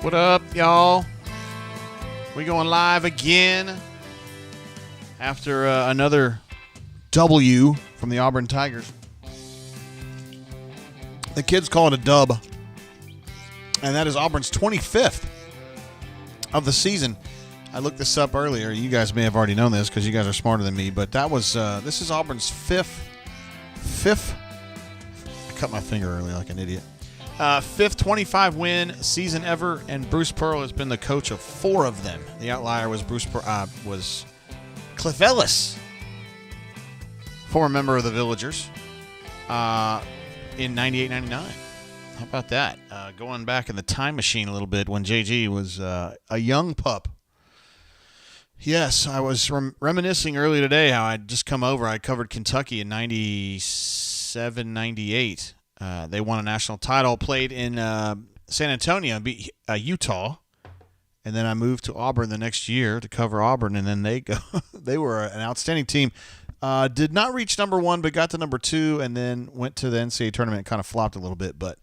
What up, y'all? We going live again after another W from the Auburn Tigers. The kids call it a dub, and that is Auburn's 25th of the season. I looked this up earlier. You guys may have already known this because you guys are smarter than me, but that was this is Auburn's fifth. I cut my finger earlier like an idiot. Fifth 25-win season ever, and Bruce Pearl has been the coach of 4 of them. The outlier was was Cliff Ellis, former member of the Villagers, in 98-99. How about that? Going back in the time machine a little bit when JG was a young pup. Yes, I was reminiscing earlier today how I'd just come over. I covered Kentucky in 97, 98. They won a national title, played in San Antonio, beat Utah, and then I moved to Auburn the next year to cover Auburn, and then they were an outstanding team. Did not reach number 1, but got to number 2, and then went to the NCAA tournament and kind of flopped a little bit, but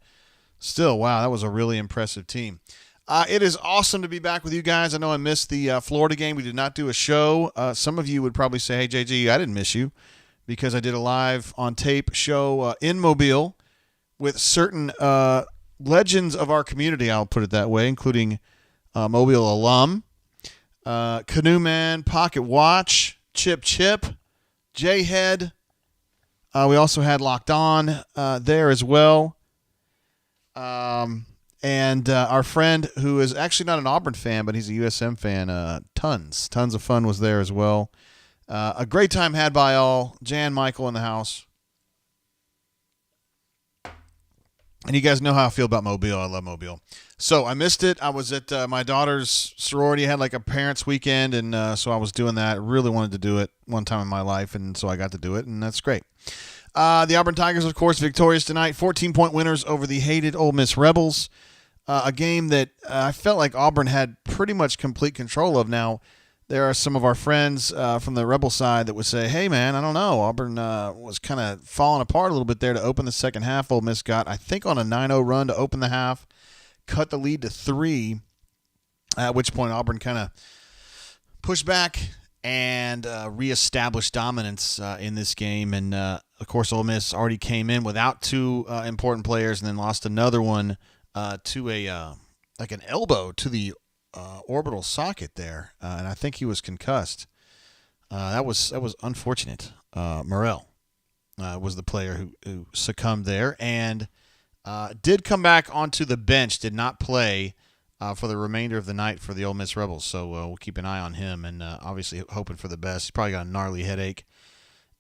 still, wow, that was a really impressive team. It is awesome to be back with you guys. I know I missed the Florida game. We did not do a show. Some of you would probably say, hey, JG, I didn't miss you because I did a live on tape show in Mobile with certain legends of our community, I'll put it that way, including Mobile alum, Canoe Man, Pocket Watch, Chip, J-Head. We also had Locked On there as well. And our friend who is actually not an Auburn fan, but he's a USM fan, Tons of fun was there as well. A great time had by all. Jan, Michael in the house. And you guys know how I feel about Mobile. I love Mobile. So I missed it. I was at my daughter's sorority. I had like a parents' weekend, and so I was doing that. I really wanted to do it one time in my life, and so I got to do it, and that's great. The Auburn Tigers, of course, victorious tonight. 14-point winners over the hated Ole Miss Rebels. A game that I felt like Auburn had pretty much complete control of. Now, there are some of our friends from the Rebel side that would say, hey, man, I don't know. Auburn was kind of falling apart a little bit there to open the second half. Ole Miss got, I think, on a 9-0 run to open the half, cut the lead to 3, at which point Auburn kind of pushed back and reestablished dominance in this game. And, of course, Ole Miss already came in without 2 important players and then lost another one to like an elbow to the orbital socket there, and I think he was concussed. That was unfortunate. Morrell was the player who succumbed there, and did come back onto the bench. Did not play for the remainder of the night for the Ole Miss Rebels. So we'll keep an eye on him, and obviously hoping for the best. He's probably got a gnarly headache,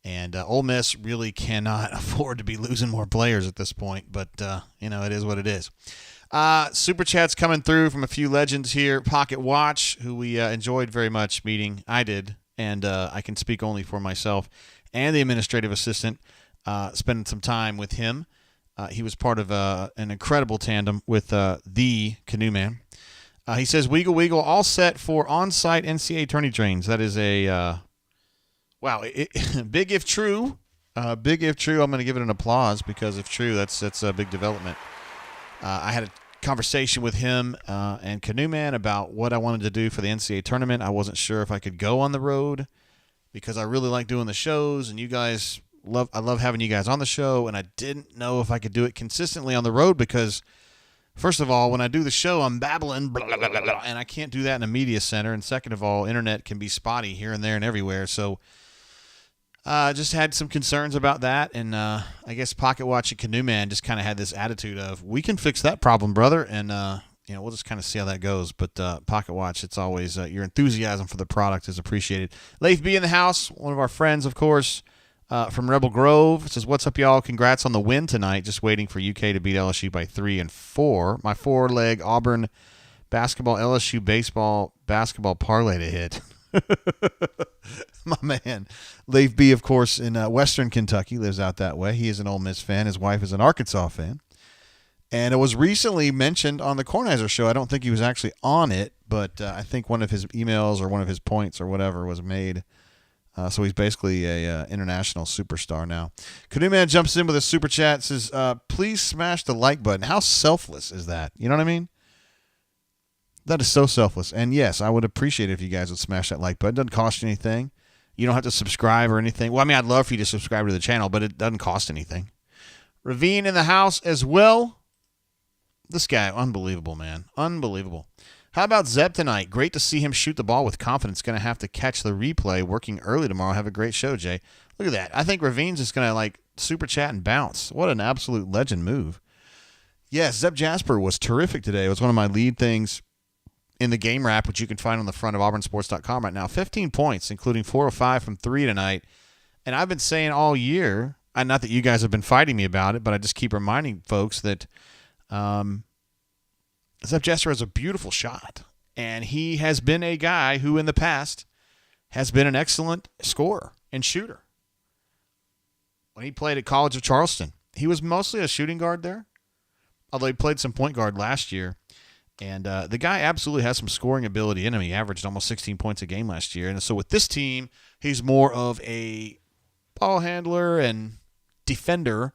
and Ole Miss really cannot afford to be losing more players at this point. But it is what it is. Super chats coming through from a few legends here. Pocket Watch, who we enjoyed very much meeting. I did, and I can speak only for myself and the administrative assistant, spending some time with him. He was part of an incredible tandem with the Canoe Man. He says, Weagle, all set for on-site NCAA tourney trains. That is a, wow, big if true. Big if true. I'm going to give it an applause because if true, that's a big development. I had a conversation with him and Canoe Man about what I wanted to do for the NCAA tournament. I wasn't sure if I could go on the road because I really like doing the shows, and you guys I love having you guys on the show, and I didn't know if I could do it consistently on the road because, first of all, when I do the show, I'm babbling, blah, blah, blah, blah, and I can't do that in a media center, and second of all, internet can be spotty here and there and everywhere, so just had some concerns about that, and I guess Pocket Watch and Canoe Man just kind of had this attitude of, we can fix that problem, brother, and we'll just kind of see how that goes. But Pocket Watch, it's always your enthusiasm for the product is appreciated. Leif B in the house, one of our friends, of course, from Rebel Grove, says, what's up, y'all? Congrats on the win tonight. Just waiting for UK to beat LSU by 3 and 4. My 4-leg Auburn basketball, LSU baseball, basketball parlay to hit. My man, Leif B, of course, in Western Kentucky, lives out that way. He is an Ole Miss fan. His wife is an Arkansas fan. And it was recently mentioned on the Kornheiser show. I don't think he was actually on it, but I think one of his emails or one of his points or whatever was made. So he's basically a international superstar now. Canoe Man jumps in with a super chat, says, please smash the like button. How selfless is that? You know what I mean? That is so selfless. And yes, I would appreciate it if you guys would smash that like button. It doesn't cost you anything. You don't have to subscribe or anything. Well, I mean, I'd love for you to subscribe to the channel, but it doesn't cost anything. Ravine in the house as well. This guy, unbelievable, man. Unbelievable. How about Zep tonight? Great to see him shoot the ball with confidence. Going to have to catch the replay. Working early tomorrow. Have a great show, Jay. Look at that. I think Ravine's just going to, super chat and bounce. What an absolute legend move. Yes, Zep Jasper was terrific today. It was one of my lead things in the game wrap, which you can find on the front of auburnsports.com right now. 15 points, including 4 of 5 from 3 tonight. And I've been saying all year, not that you guys have been fighting me about it, but I just keep reminding folks that Zep Jasper has a beautiful shot. And he has been a guy who in the past has been an excellent scorer and shooter. When he played at College of Charleston, he was mostly a shooting guard there, although he played some point guard last year. And the guy absolutely has some scoring ability in him. He averaged almost 16 points a game last year. And so with this team, he's more of a ball handler and defender.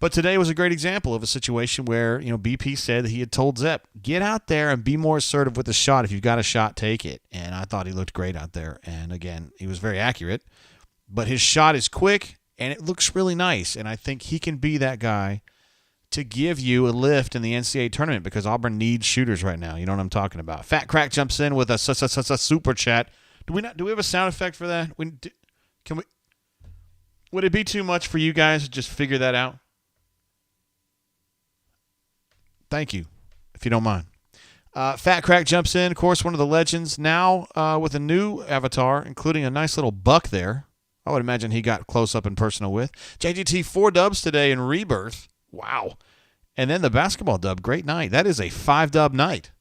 But today was a great example of a situation where, BP said that he had told Zep, get out there and be more assertive with the shot. If you've got a shot, take it. And I thought he looked great out there. And again, he was very accurate. But his shot is quick, and it looks really nice. And I think he can be that guy to give you a lift in the NCAA tournament because Auburn needs shooters right now. You know what I'm talking about. Fat Crack jumps in with a super chat. Do we have a sound effect for that? Can we? Would it be too much for you guys to just figure that out? Thank you, if you don't mind. Fat Crack jumps in, of course, one of the legends now with a new avatar, including a nice little buck there. I would imagine he got close up and personal with. JGT 4 dubs today in Rebirth. Wow. And then the basketball dub. Great night. That is a 5-dub night.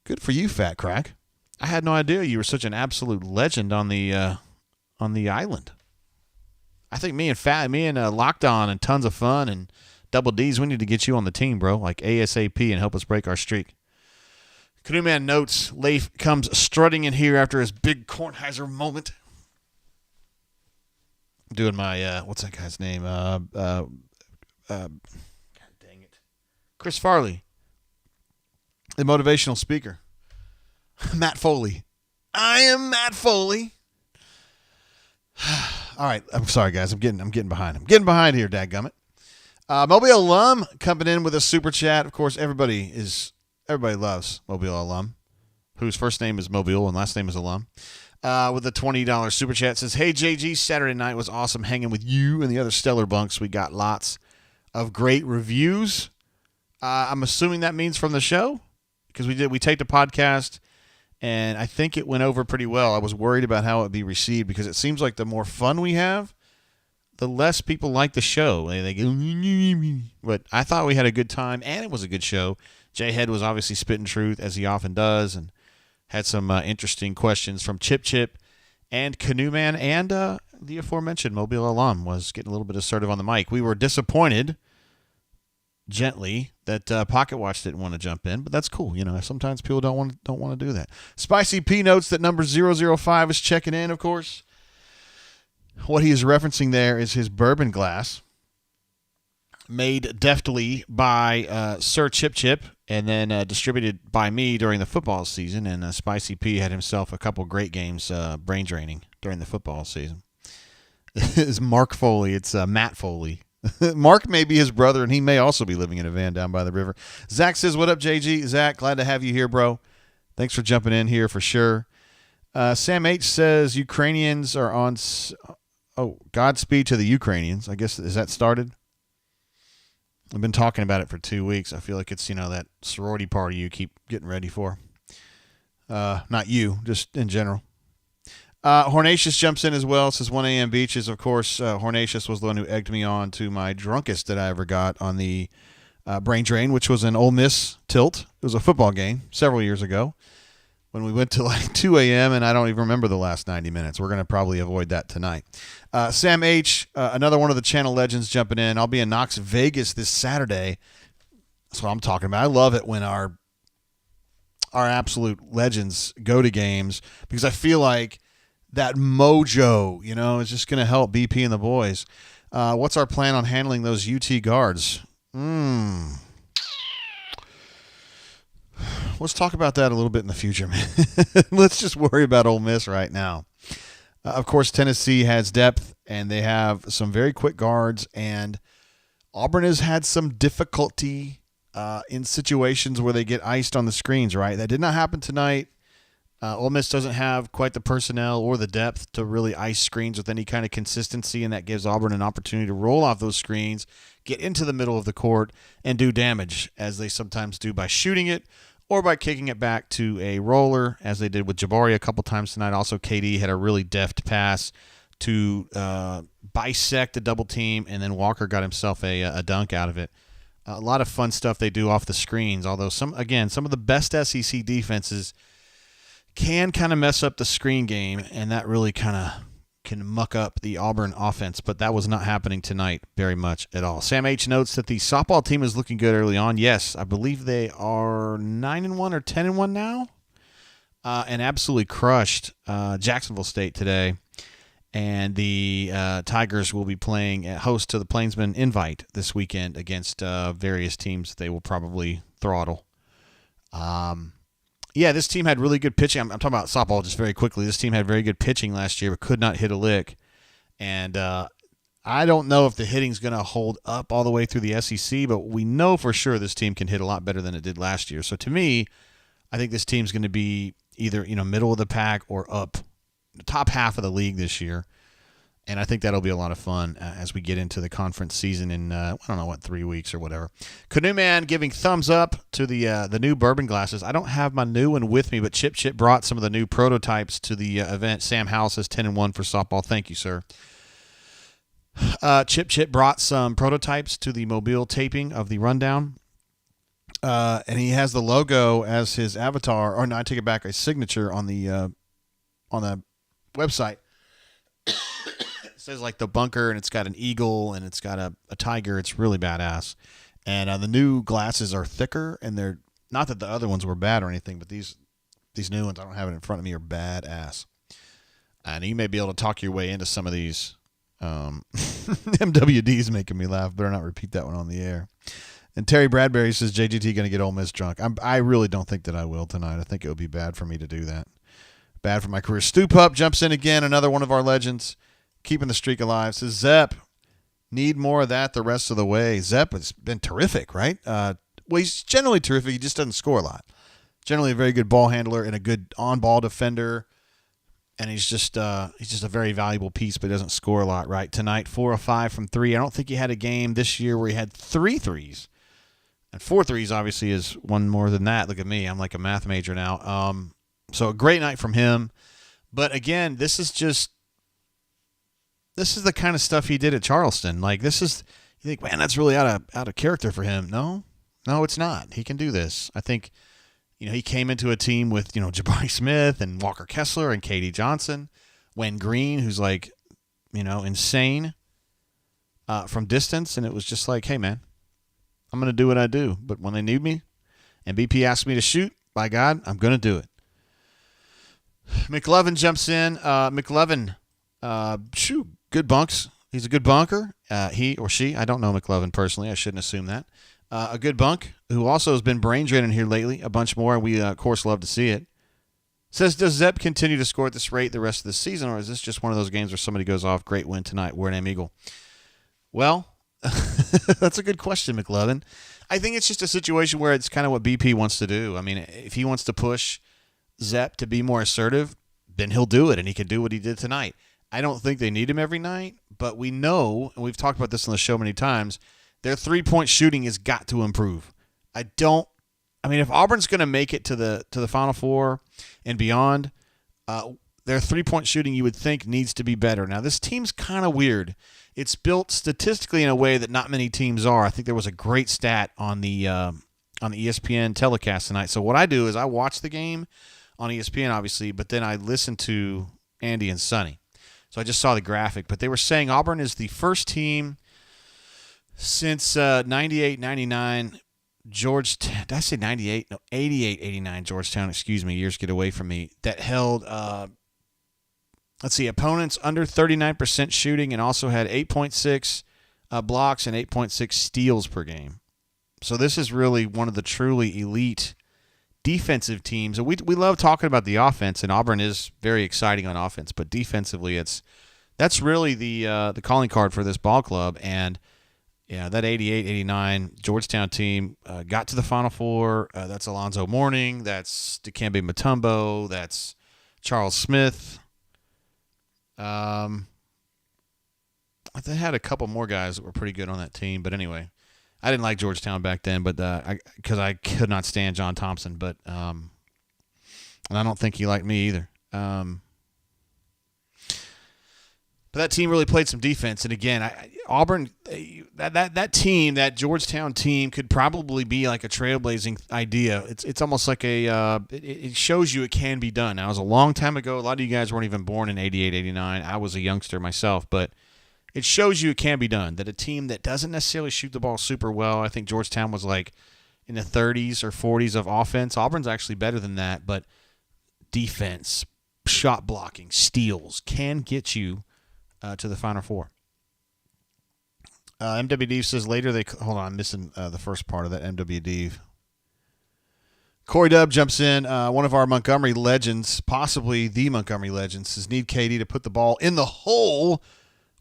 Good for you, Fat Crack. I had no idea you were such an absolute legend on the island. I think me and Locked On and Tons of Fun and Double D's, we need to get you on the team, bro, like ASAP, and help us break our streak. Canoe Man notes, Leif comes strutting in here after his big Kornheiser moment. Doing my, what's that guy's name? God dang it. Chris Farley, the motivational speaker. Matt Foley. I am Matt Foley. All right, I'm sorry, guys. I'm getting behind. I'm getting behind here, dadgummit. Mobile alum coming in with a super chat. Of course, everybody loves Mobile alum, whose first name is Mobile and last name is alum. With a $20 super chat says, "Hey JG, Saturday night was awesome hanging with you and the other stellar bunks. We got lots of great reviews. I'm assuming that means from the show because we taped a podcast and I think it went over pretty well. I was worried about how it would be received because it seems like the more fun we have, the less people like the show. They go, but I thought we had a good time and it was a good show. J-Head was obviously spitting truth as he often does and had some interesting questions from Chip and Canoe Man, and the aforementioned Mobile alum was getting a little bit assertive on the mic. We were disappointed, gently, that Pocket Watch didn't want to jump in, but that's cool. Sometimes people don't want to do that. Spicy P notes that number 005 is checking in, of course. What he is referencing there is his bourbon glass, made deftly by Sir Chip, and then distributed by me during the football season. And Spicy P had himself a couple great games brain draining during the football season. It's Mark Foley. It's Matt Foley. Mark may be his brother, and he may also be living in a van down by the river. Zach says, "What up, JG?" Zach, glad to have you here, bro. Thanks for jumping in here for sure. Sam H says, Ukrainians are on... Godspeed to the Ukrainians. I guess, is that started? I've been talking about it for 2 weeks. I feel like it's, that sorority party you keep getting ready for. Not you, just in general. Hornatius jumps in as well. Says 1 a.m. beaches. Of course, Hornatius was the one who egged me on to my drunkest that I ever got on the brain drain, which was an Ole Miss tilt. It was a football game several years ago when we went to 2 a.m., and I don't even remember the last 90 minutes. We're going to probably avoid that tonight. Sam H., another one of the channel legends jumping in. I'll be in Knox Vegas this Saturday. That's what I'm talking about. I love it when our absolute legends go to games because I feel like that mojo, is just going to help BP and the boys. What's our plan on handling those UT guards? let's talk about that a little bit in the future, man. Let's just worry about Ole Miss right now. Of course, Tennessee has depth, and they have some very quick guards, and Auburn has had some difficulty in situations where they get iced on the screens, right? That did not happen tonight. Ole Miss doesn't have quite the personnel or the depth to really ice screens with any kind of consistency, and that gives Auburn an opportunity to roll off those screens, get into the middle of the court, and do damage, as they sometimes do by shooting it or by kicking it back to a roller, as they did with Jabari a couple times tonight. Also, KD had a really deft pass to bisect a double team, and then Walker got himself a dunk out of it. A lot of fun stuff they do off the screens, although some of the best SEC defenses can kind of mess up the screen game, and that really kind of can muck up the Auburn offense, but that was not happening tonight very much at all. Sam H notes that the softball team is looking good early on. Yes, I believe they are 9-1 or 10-1 now, and absolutely crushed Jacksonville State today. And the Tigers will be playing at host to the Plainsman Invite this weekend against various teams they will probably throttle. Yeah, this team had really good pitching. I'm talking about softball just very quickly. This team had very good pitching last year, but could not hit a lick. And I don't know if the hitting's going to hold up all the way through the SEC, but we know for sure this team can hit a lot better than it did last year. So to me, I think this team's going to be either middle of the pack or up the top half of the league this year. And I think that'll be a lot of fun as we get into the conference season in, 3 weeks or whatever. Canoe Man giving thumbs up to the new bourbon glasses. I don't have my new one with me, but Chip brought some of the new prototypes to the event. Sam Howell says 10-1 for softball. Thank you, sir. Chip brought some prototypes to the Mobile taping of the rundown. And he has the logo as his avatar, or no, I take it back, a signature on the website. It says like the bunker, and it's got an eagle, and it's got a tiger. It's really badass. And the new glasses are thicker, and they're not that the other ones were bad or anything, but these new ones, I don't have it in front of me, are badass. And you may be able to talk your way into some of these. MWD's making me laugh. Better not repeat that one on the air. And Terry Bradbury says JGT going to get Ole Miss drunk. I really don't think that I will tonight. I think it would be bad for me to do that. Bad for my career. Stu Pup jumps in again, another one of our legends, keeping the streak alive. Says, Zep, need more of that the rest of the way. Zep has been terrific, right? Well, he's generally terrific. He just doesn't score a lot. Generally a very good ball handler and a good on-ball defender. And he's just a very valuable piece, but doesn't score a lot, right? Tonight, 4 of 5 from 3. I don't think he had a game this year where he had 3 threes. And 4 threes, obviously, is one more than that. Look at me. I'm like a math major now. So a great night from him. But, again, this is the kind of stuff he did at Charleston. Like, you think, man, that's really out of character for him. No, it's not. He can do this. I think, he came into a team with, Jabari Smith and Walker Kessler and KD Johnson, Wayne Green, who's like, insane from distance. And it was just like, hey, man, I'm going to do what I do. But when they need me and BP asks me to shoot, by God, I'm going to do it. McLovin jumps in. McLovin, good bunks. He's a good bunker. He or she, I don't know McLovin personally. I shouldn't assume that. A good bunk who also has been brain draining here lately. A bunch more, and we, of course, love to see it. Says, does Zep continue to score at this rate the rest of the season, or is this just one of those games where somebody goes off, great win tonight, we're an Eagle? Well, that's a good question, McLovin. I think it's just a situation where it's kind of what BP wants to do. I mean, if he wants to push Zep to be more assertive, then he'll do it, and he can do what he did tonight. I don't think they need him every night, but we know, and we've talked about this on the show many times, their three-point shooting has got to improve. If Auburn's going to make it to the Final Four and beyond, their three-point shooting, you would think, needs to be better. Now, this team's kind of weird. It's built statistically in a way that not many teams are. I think there was a great stat on the ESPN telecast tonight. So what I do is I watch the game on ESPN, obviously, but then I listen to Andy and Sonny. So I just saw the graphic. But they were saying Auburn is the first team since 98, 99, Georgetown. Did I say 98? No, 88, 89, Georgetown. Excuse me. Years get away from me. That held, opponents under 39% shooting and also had 8.6 blocks and 8.6 steals per game. So this is really one of the truly elite defensive teams. And we love talking about the offense, and Auburn is very exciting on offense, but defensively, that's really the calling card for this ball club. And yeah, that 88-89 Georgetown team got to the Final Four. That's Alonzo Mourning. That's Dikembe Mutombo. That's Charles Smith. They had a couple more guys that were pretty good on that team. But anyway, I didn't like Georgetown back then, but because I could not stand John Thompson. But and I don't think he liked me either. But that team really played some defense, and again, Auburn, that team, that Georgetown team, could probably be like a trailblazing idea. It's almost like it shows you it can be done. Now, it was a long time ago. A lot of you guys weren't even born in 88, 89. I was a youngster myself, but it shows you it can be done. That a team that doesn't necessarily shoot the ball super well, I think Georgetown was like in the 30s or 40s of offense. Auburn's actually better than that, but defense, shot blocking, steals can get you to the Final Four. MWD says later hold on, I'm missing the first part of that MWD. Corey Dubb jumps in. One of our Montgomery legends, possibly the Montgomery legend, says need KD to put the ball in the hole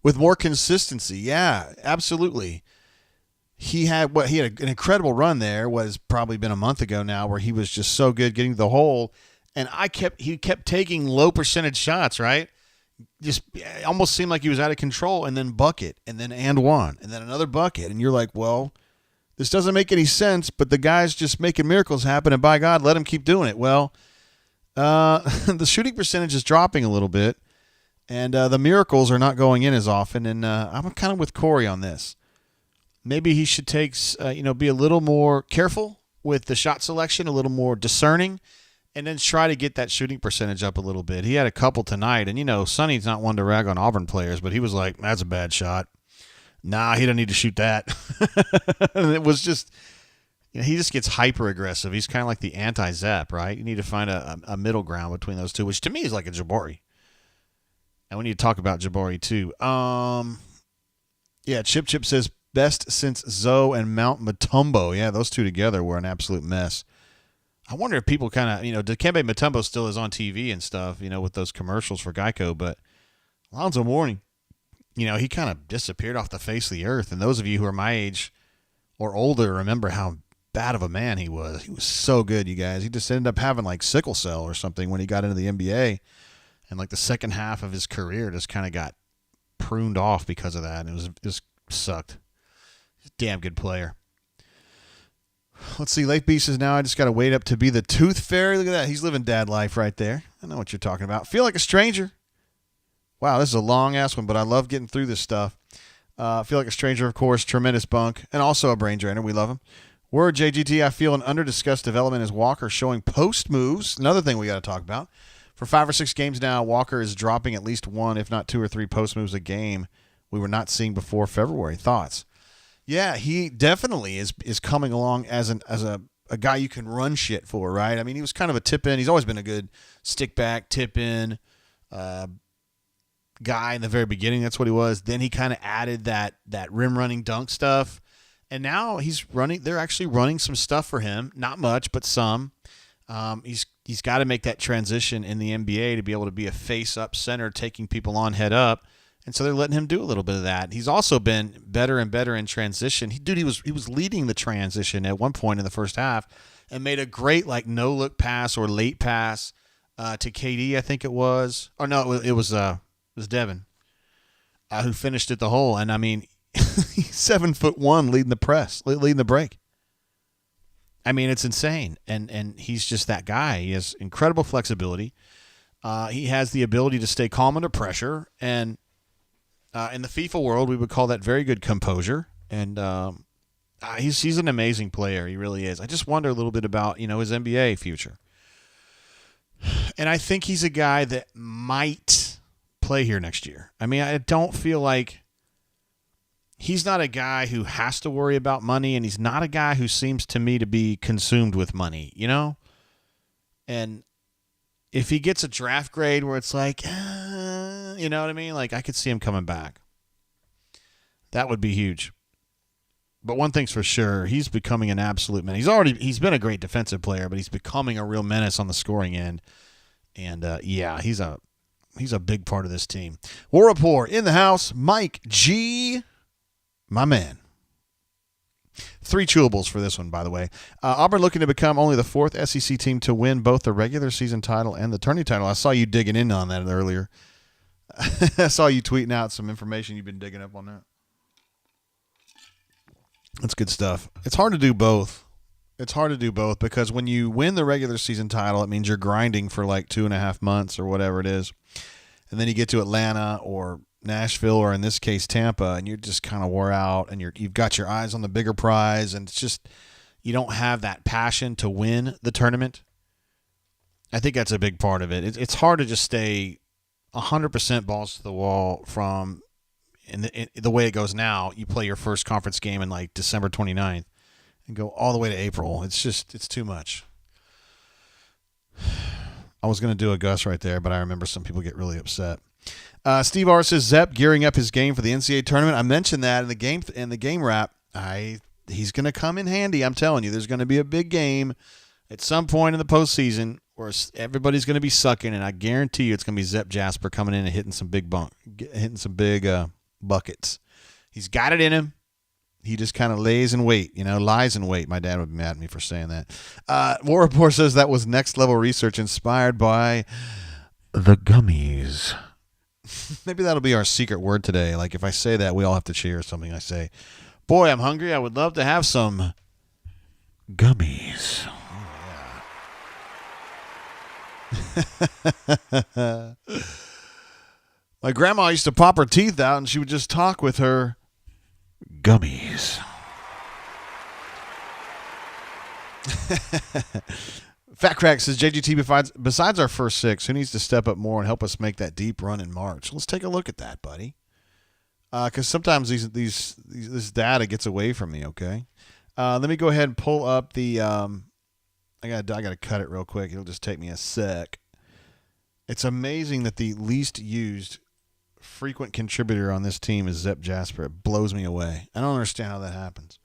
with more consistency. Yeah, absolutely. He had an incredible run there. What has probably been a month ago now, where he was just so good getting to the hole, and he kept taking low percentage shots, right? Just it almost seemed like he was out of control, and then bucket, and then and one, and then another bucket, and you're like, well, this doesn't make any sense, but the guy's just making miracles happen, and by God, let him keep doing it. Well, the shooting percentage is dropping a little bit, and the miracles are not going in as often, and I'm kind of with Corey on this. Maybe he should be a little more careful with the shot selection, a little more discerning, and then try to get that shooting percentage up a little bit. He had a couple tonight, and, Sonny's not one to rag on Auburn players, but he was like, that's a bad shot. Nah, he doesn't need to shoot that. And it was just, he just gets hyper-aggressive. He's kind of like the anti-Zep, right? You need to find a middle ground between those two, which to me is like a Jabari. And we need to talk about Jabari, too. Yeah, Chip says, best since Zoe and Mount Mutombo. Yeah, those two together were an absolute mess. I wonder if people kind of, Dikembe Mutombo still is on TV and stuff, with those commercials for Geico, but Alonzo Mourning, he kind of disappeared off the face of the earth. And those of you who are my age or older remember how bad of a man he was. He was so good, you guys. He just ended up having like sickle cell or something when he got into the NBA. And like the second half of his career just kind of got pruned off because of that. And it just sucked. He's a damn good player. Let's see. Lake Beast says, now I just got to wait up to be the tooth fairy. Look at that. He's living dad life right there. I know what you're talking about. Feel like a stranger. Wow, this is a long-ass one, but I love getting through this stuff. Feel like a stranger, of course. Tremendous bunk. And also a brain drainer. We love him. Word, JGT, I feel an under-discussed development is Walker showing post moves. Another thing we got to talk about. For 5 or 6 games now, Walker is dropping at least 1, if not 2 or 3 post moves a game we were not seeing before February. Thoughts? Yeah, he definitely is coming along as a guy you can run shit for, right? I mean, he was kind of a tip-in. He's always been a good stick-back, tip-in guy in the very beginning. That's what he was. Then he kind of added that rim-running dunk stuff. And now they're actually running some stuff for him. Not much, but some. He's got to make that transition in the NBA to be able to be a face-up center, taking people on head up. And so they're letting him do a little bit of that. He's also been better and better in transition. He was leading the transition at one point in the first half and made a great no-look pass or late pass to KD, I think it was. Or no, it was Devin who finished at the hole. And I mean, he's 7'1", leading the break. I mean, it's insane. And he's just that guy. He has incredible flexibility. He has the ability to stay calm under pressure. And in the FIFA world, we would call that very good composure. And he's an amazing player. He really is. I just wonder a little bit about, his NBA future. And I think he's a guy that might play here next year. I mean, I don't feel like he's not a guy who has to worry about money, and he's not a guy who seems to me to be consumed with money, And if he gets a draft grade where it's like, you know what I mean? Like, I could see him coming back. That would be huge. But one thing's for sure, he's becoming an absolute menace. He's been a great defensive player, but he's becoming a real menace on the scoring end. And yeah, he's a big part of this team. War Report in the house. Mike G, my man. 3 chewables for this one, by the way. Auburn looking to become only the 4th SEC team to win both the regular season title and the tourney title. I saw you digging in on that earlier. I saw you tweeting out some information you've been digging up on that. That's good stuff. It's hard to do both. It's hard to do both because when you win the regular season title, it means you're grinding for like 2.5 months or whatever it is. And then you get to Atlanta or Nashville or in this case Tampa, and you're just kind of wore out and you've got your eyes on the bigger prize, and it's just you don't have that passion to win the tournament. I think that's a big part of it. It's hard to just stay 100% balls to the wall from in the way it goes now. You play your first conference game in like December 29th and go all the way to April. It's too much. I was going to do a Gus right there, but I remember some people get really upset. Steve R says Zep gearing up his game for the NCAA tournament. I mentioned that in the game wrap. He's going to come in handy. I'm telling you, there's going to be a big game at some point in the postseason where everybody's going to be sucking, and I guarantee you it's going to be Zep Jasper coming in and hitting some big buckets. He's got it in him. He just kind of lies in wait. My dad would be mad at me for saying that. War Report says that was next level research inspired by the gummies. Maybe that'll be our secret word today. Like if I say that, we all have to cheer something I say. Boy, I'm hungry. I would love to have some gummies. Oh, yeah. My grandma used to pop her teeth out, and she would just talk with her gummies. Fat Crack says, JGT, besides our first 6, who needs to step up more and help us make that deep run in March? Let's take a look at that, buddy. Because sometimes this data gets away from me, okay? Let me go ahead and pull up the I got to cut it real quick. It'll just take me a sec. It's amazing that the least used frequent contributor on this team is Zep Jasper. It blows me away. I don't understand how that happens.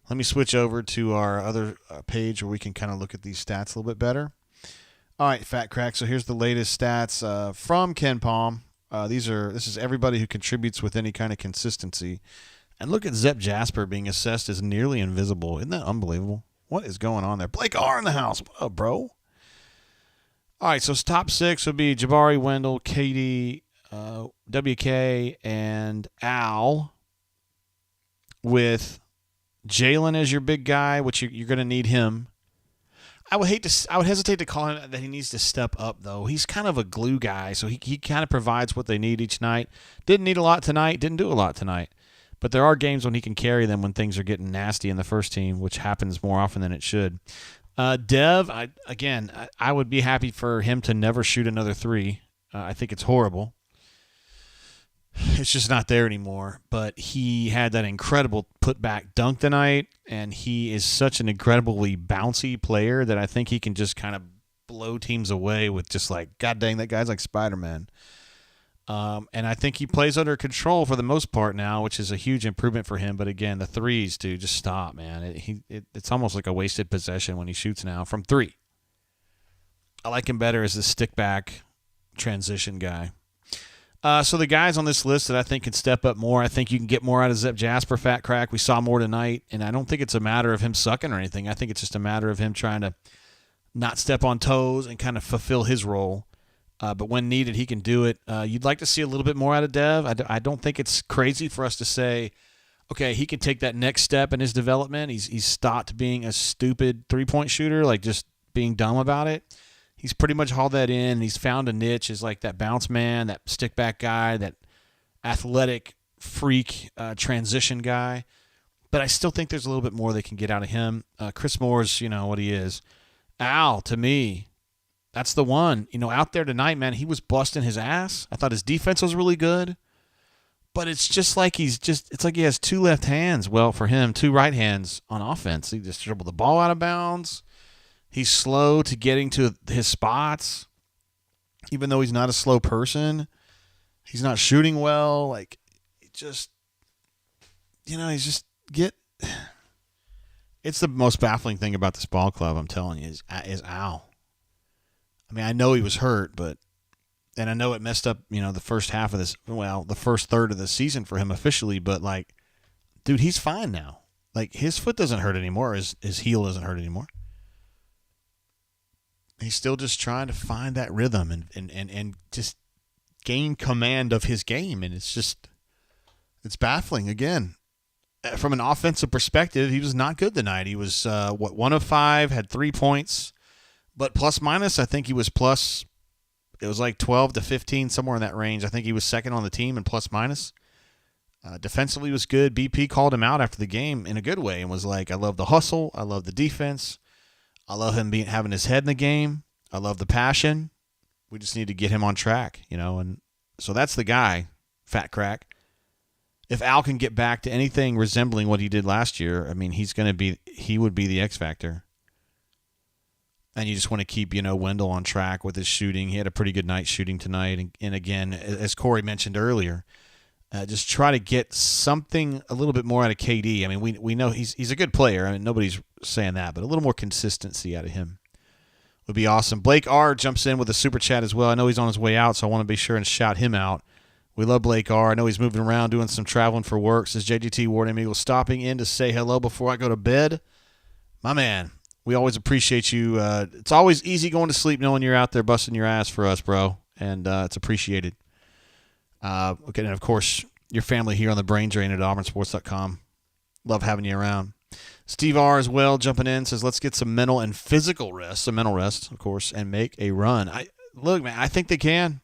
Let me switch over to our other page where we can kind of look at these stats a little bit better. All right, Fat Crack. So here's the latest stats from Ken Palm. This is everybody who contributes with any kind of consistency. And look at Zep Jasper being assessed as nearly invisible. Isn't that unbelievable? What is going on there? Blake R in the house. What up, bro? All right, so top 6 would be Jabari, Wendell, Katie, WK, and Al, with Jalen as your big guy, which you're going to need him. I would hesitate to call him that he needs to step up, though. He's kind of a glue guy, so he kind of provides what they need each night. Didn't need a lot tonight, didn't do a lot tonight. But there are games when he can carry them when things are getting nasty in the first team, which happens more often than it should. Dev, I would be happy for him to never shoot another 3. I think it's horrible. It's just not there anymore. But he had that incredible putback dunk tonight, and he is such an incredibly bouncy player that I think he can just kind of blow teams away with just like, God dang, that guy's like Spider-Man. And I think he plays under control for the most part now, which is a huge improvement for him. But again, the threes, dude, just stop, man. It's almost like a wasted possession when he shoots now from 3. I like him better as a stick-back transition guy. So the guys on this list that I think can step up more, I think you can get more out of Zep Jasper, Fat Crack. We saw more tonight, and I don't think it's a matter of him sucking or anything. I think it's just a matter of him trying to not step on toes and kind of fulfill his role. But when needed, he can do it. You'd like to see a little bit more out of Dev. I don't think it's crazy for us to say, okay, he can take that next step in his development. He's stopped being a stupid three-point shooter, like just being dumb about it. He's pretty much hauled that in. He's found a niche as like that bounce man, that stick-back guy, that athletic freak transition guy. But I still think there's a little bit more they can get out of him. Chris Moore's, what he is. Al, to me, that's the one. Out there tonight, man, he was busting his ass. I thought his defense was really good. But it's just like it's like he has 2 left hands. Well, for him, 2 right hands on offense. He just dribbled the ball out of bounds. He's slow to getting to his spots. Even though he's not a slow person, he's not shooting well. Like, he's just It's the most baffling thing about this ball club, I'm telling you, is Al. I mean, I know he was hurt, and I know it messed up, the first half of the first third of the season for him officially, but like, dude, he's fine now. Like, his foot doesn't hurt anymore. His heel doesn't hurt anymore. He's still just trying to find that rhythm and just gain command of his game. And it's baffling. Again, from an offensive perspective, he was not good tonight. He was, 1 of 5, had 3 points. But plus minus, I think he was plus, it was like 12 to 15, somewhere in that range. I think he was second on the team in plus minus. Defensively was good. BP called him out after the game in a good way and was like, I love the hustle. I love the defense. I love him having his head in the game. I love the passion. We just need to get him on track, and so that's the guy, Fat Crack. If Al can get back to anything resembling what he did last year, I mean, he would be the X factor. And you just want to keep, Wendell on track with his shooting. He had a pretty good night shooting tonight. And again, as Corey mentioned earlier, just try to get something a little bit more out of KD. I mean, we know he's a good player. I mean, nobody's saying that, but a little more consistency out of him would be awesome. Blake R. jumps in with a super chat as well. I know he's on his way out, so I want to be sure and shout him out. We love Blake R. I know he's moving around doing some traveling for work. Says JGT Warden Eagle stopping in to say hello before I go to bed. My man, we always appreciate you. It's always easy going to sleep knowing you're out there busting your ass for us, bro, and it's appreciated. Okay, and of course, your family here on the Brain Drain at auburnsports.com. Love having you around. Steve R. as well jumping in, says, let's get some mental and physical rest, some mental rest, of course, and make a run. Look, man, I think they can.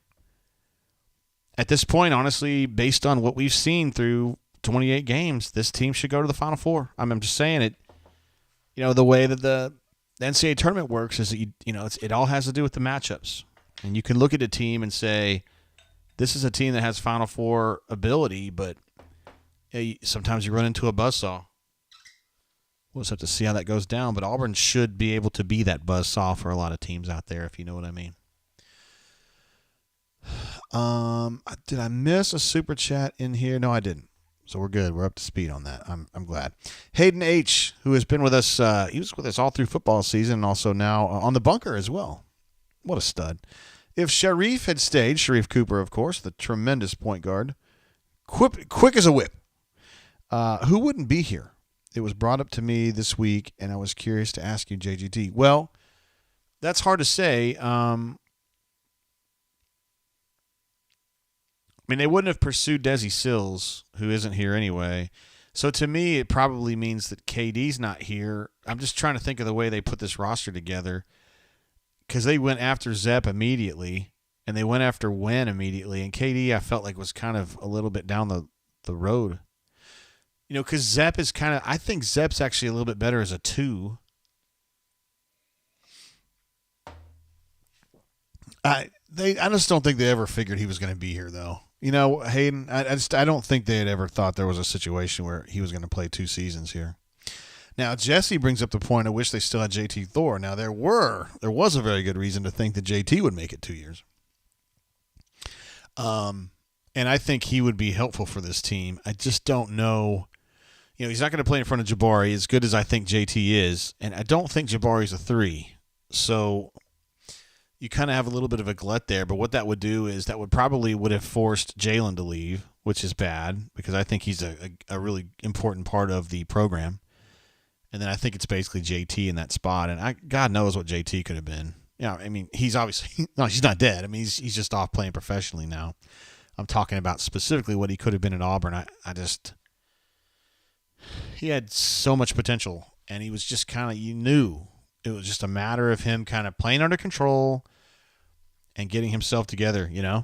At this point, honestly, based on what we've seen through 28 games, this team should go to the Final Four. I'm just saying it. The way that the NCAA tournament works is that it all has to do with the matchups. And you can look at a team and say, this is a team that has Final Four ability, but sometimes you run into a buzzsaw. We'll just have to see how that goes down. But Auburn should be able to be that buzzsaw for a lot of teams out there, if you know what I mean. Did I miss a super chat in here? No, I didn't. So we're good. We're up to speed on that. I'm glad. Hayden H., who has been with us, he was with us all through football season and also now on the bunker as well. What a stud. If Sharif had stayed, Sharif Cooper, of course, the tremendous point guard, quick as a whip, who wouldn't be here? It was brought up to me this week, and I was curious to ask you, JGT. Well, that's hard to say. I mean, they wouldn't have pursued Desi Sills, who isn't here anyway. So to me, it probably means that KD's not here. I'm just trying to think of the way they put this roster together, because they went after Zep immediately, and they went after Wen immediately, and KD I felt like was kind of a little bit down the road. Because Zep is I think Zep's actually a little bit better as a 2. I just don't think they ever figured he was going to be here, though. Hayden, I don't think they had ever thought there was a situation where he was going to play 2 seasons here. Now, Jesse brings up the point, I wish they still had JT Thor. Now, there was a very good reason to think that JT would make it 2 years. And I think he would be helpful for this team. I just don't know. He's not going to play in front of Jabari, as good as I think JT is. And I don't think Jabari's a 3. So you kind of have a little bit of a glut there. But what that would do is that would have forced Jalen to leave, which is bad because I think he's a really important part of the program. And then I think it's basically JT in that spot. And God knows what JT could have been. I mean, he's obviously – no, he's not dead. I mean, he's just off playing professionally now. I'm talking about specifically what he could have been at Auburn. I just – he had so much potential, and he was just you knew it was just a matter of him kind of playing under control and getting himself together, Mr.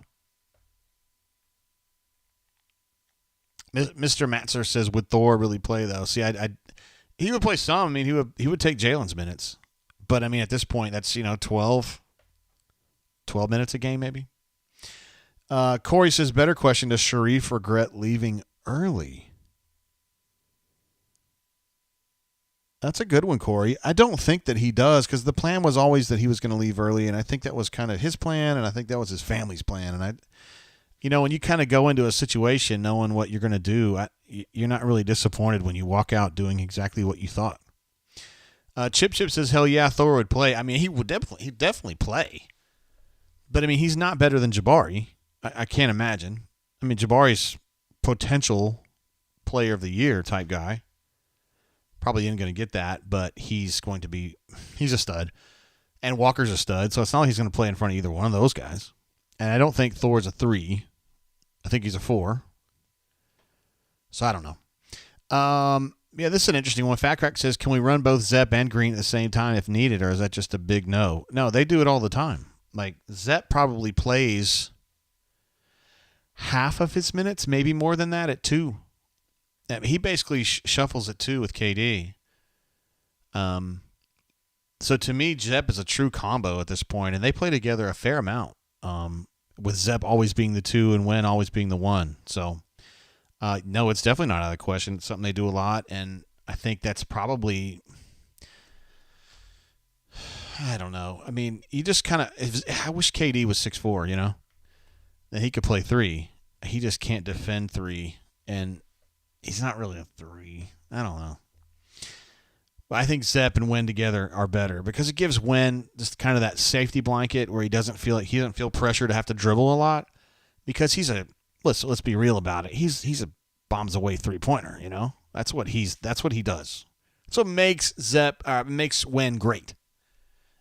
Matzer says, would Thor really play, though? See, he would play some. I mean, he would take Jalen's minutes. But, I mean, at this point, that's, 12 minutes a game maybe. Corey says, better question, does Sharif regret leaving early? That's a good one, Corey. I don't think that he does, because the plan was always that he was going to leave early, and I think that was kind of his plan, and I think that was his family's plan. And when you kind of go into a situation knowing what you're going to do, you're not really disappointed when you walk out doing exactly what you thought. Chip says, hell yeah, Thor would play. I mean, he'd definitely play. But, I mean, he's not better than Jabari. I can't imagine. I mean, Jabari's potential player of the year type guy. Probably isn't going to get that, but he's a stud. And Walker's a stud, so it's not like he's going to play in front of either one of those guys. And I don't think Thor's a 3. I think he's a 4. So I don't know. Yeah, this is an interesting one. Fat Crack says, can we run both Zep and Green at the same time if needed, or is that just a big no? No, they do it all the time. Like, Zep probably plays half of his minutes, maybe more than that, at 2. I mean, he basically shuffles at 2 with KD. So to me, Zep is a true combo at this point, and they play together a fair amount, with Zep always being the 2 and Wen always being the 1. So, no, it's definitely not out of the question. It's something they do a lot, and I think that's probably, I don't know. I mean, you just kind of, I wish KD was 6'4", you know? That he could play 3. He just can't defend 3, and he's not really a 3. I don't know. But I think Zep and Wen together are better because it gives Wen just kind of that safety blanket where he doesn't feel pressure to have to dribble a lot because let's be real about it. He's a bombs away 3-pointer, you know? That's what he does. That's what makes Wen great.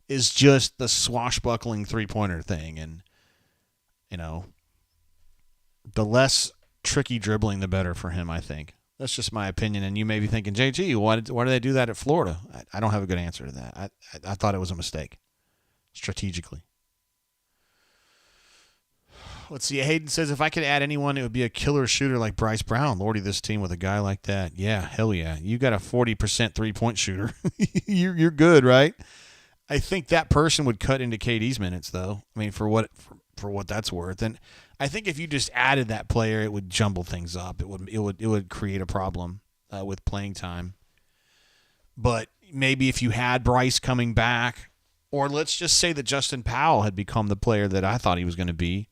Is just the swashbuckling 3-pointer thing, and you know, the less tricky dribbling, the better for him, I think. That's just my opinion, and you may be thinking, JG, why do they do that at Florida? I don't have a good answer to that. I thought it was a mistake, strategically. Let's see. Hayden says, if I could add anyone, it would be a killer shooter like Bryce Brown. Lordy, this team with a guy like that. Yeah, hell yeah. You got a 40% three-point shooter. You're good, right? I think that person would cut into KD's minutes, though. I mean, for what that's worth. And I think if you just added that player, it would jumble things up. It would create a problem with playing time. But maybe if you had Bryce coming back, or let's just say that Justin Powell had become the player that I thought he was going to be,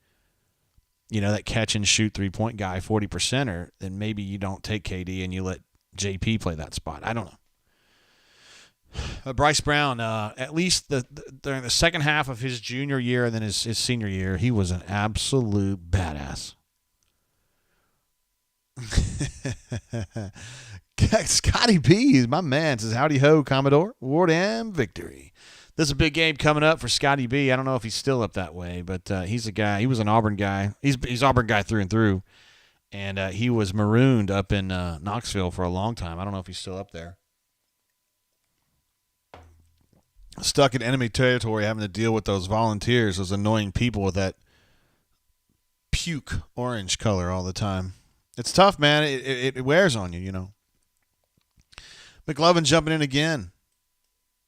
you know, that catch and shoot 3-point guy, 40%er, then maybe you don't take KD and you let JP play that spot. I don't know. Bryce Brown, at least during the second half of his junior year and then his senior year, he was an absolute badass. Scotty B, my man, says, howdy ho, Commodore, Ward and victory. There's a big game coming up for Scotty B. I don't know if he's still up that way, but he's a guy. He was an Auburn guy. He's Auburn guy through and through, and he was marooned up in Knoxville for a long time. I don't know if he's still up there. Stuck in enemy territory, having to deal with those volunteers, those annoying people with that puke orange color all the time. It's tough, man. It wears on you, you know. McLovin jumping in again.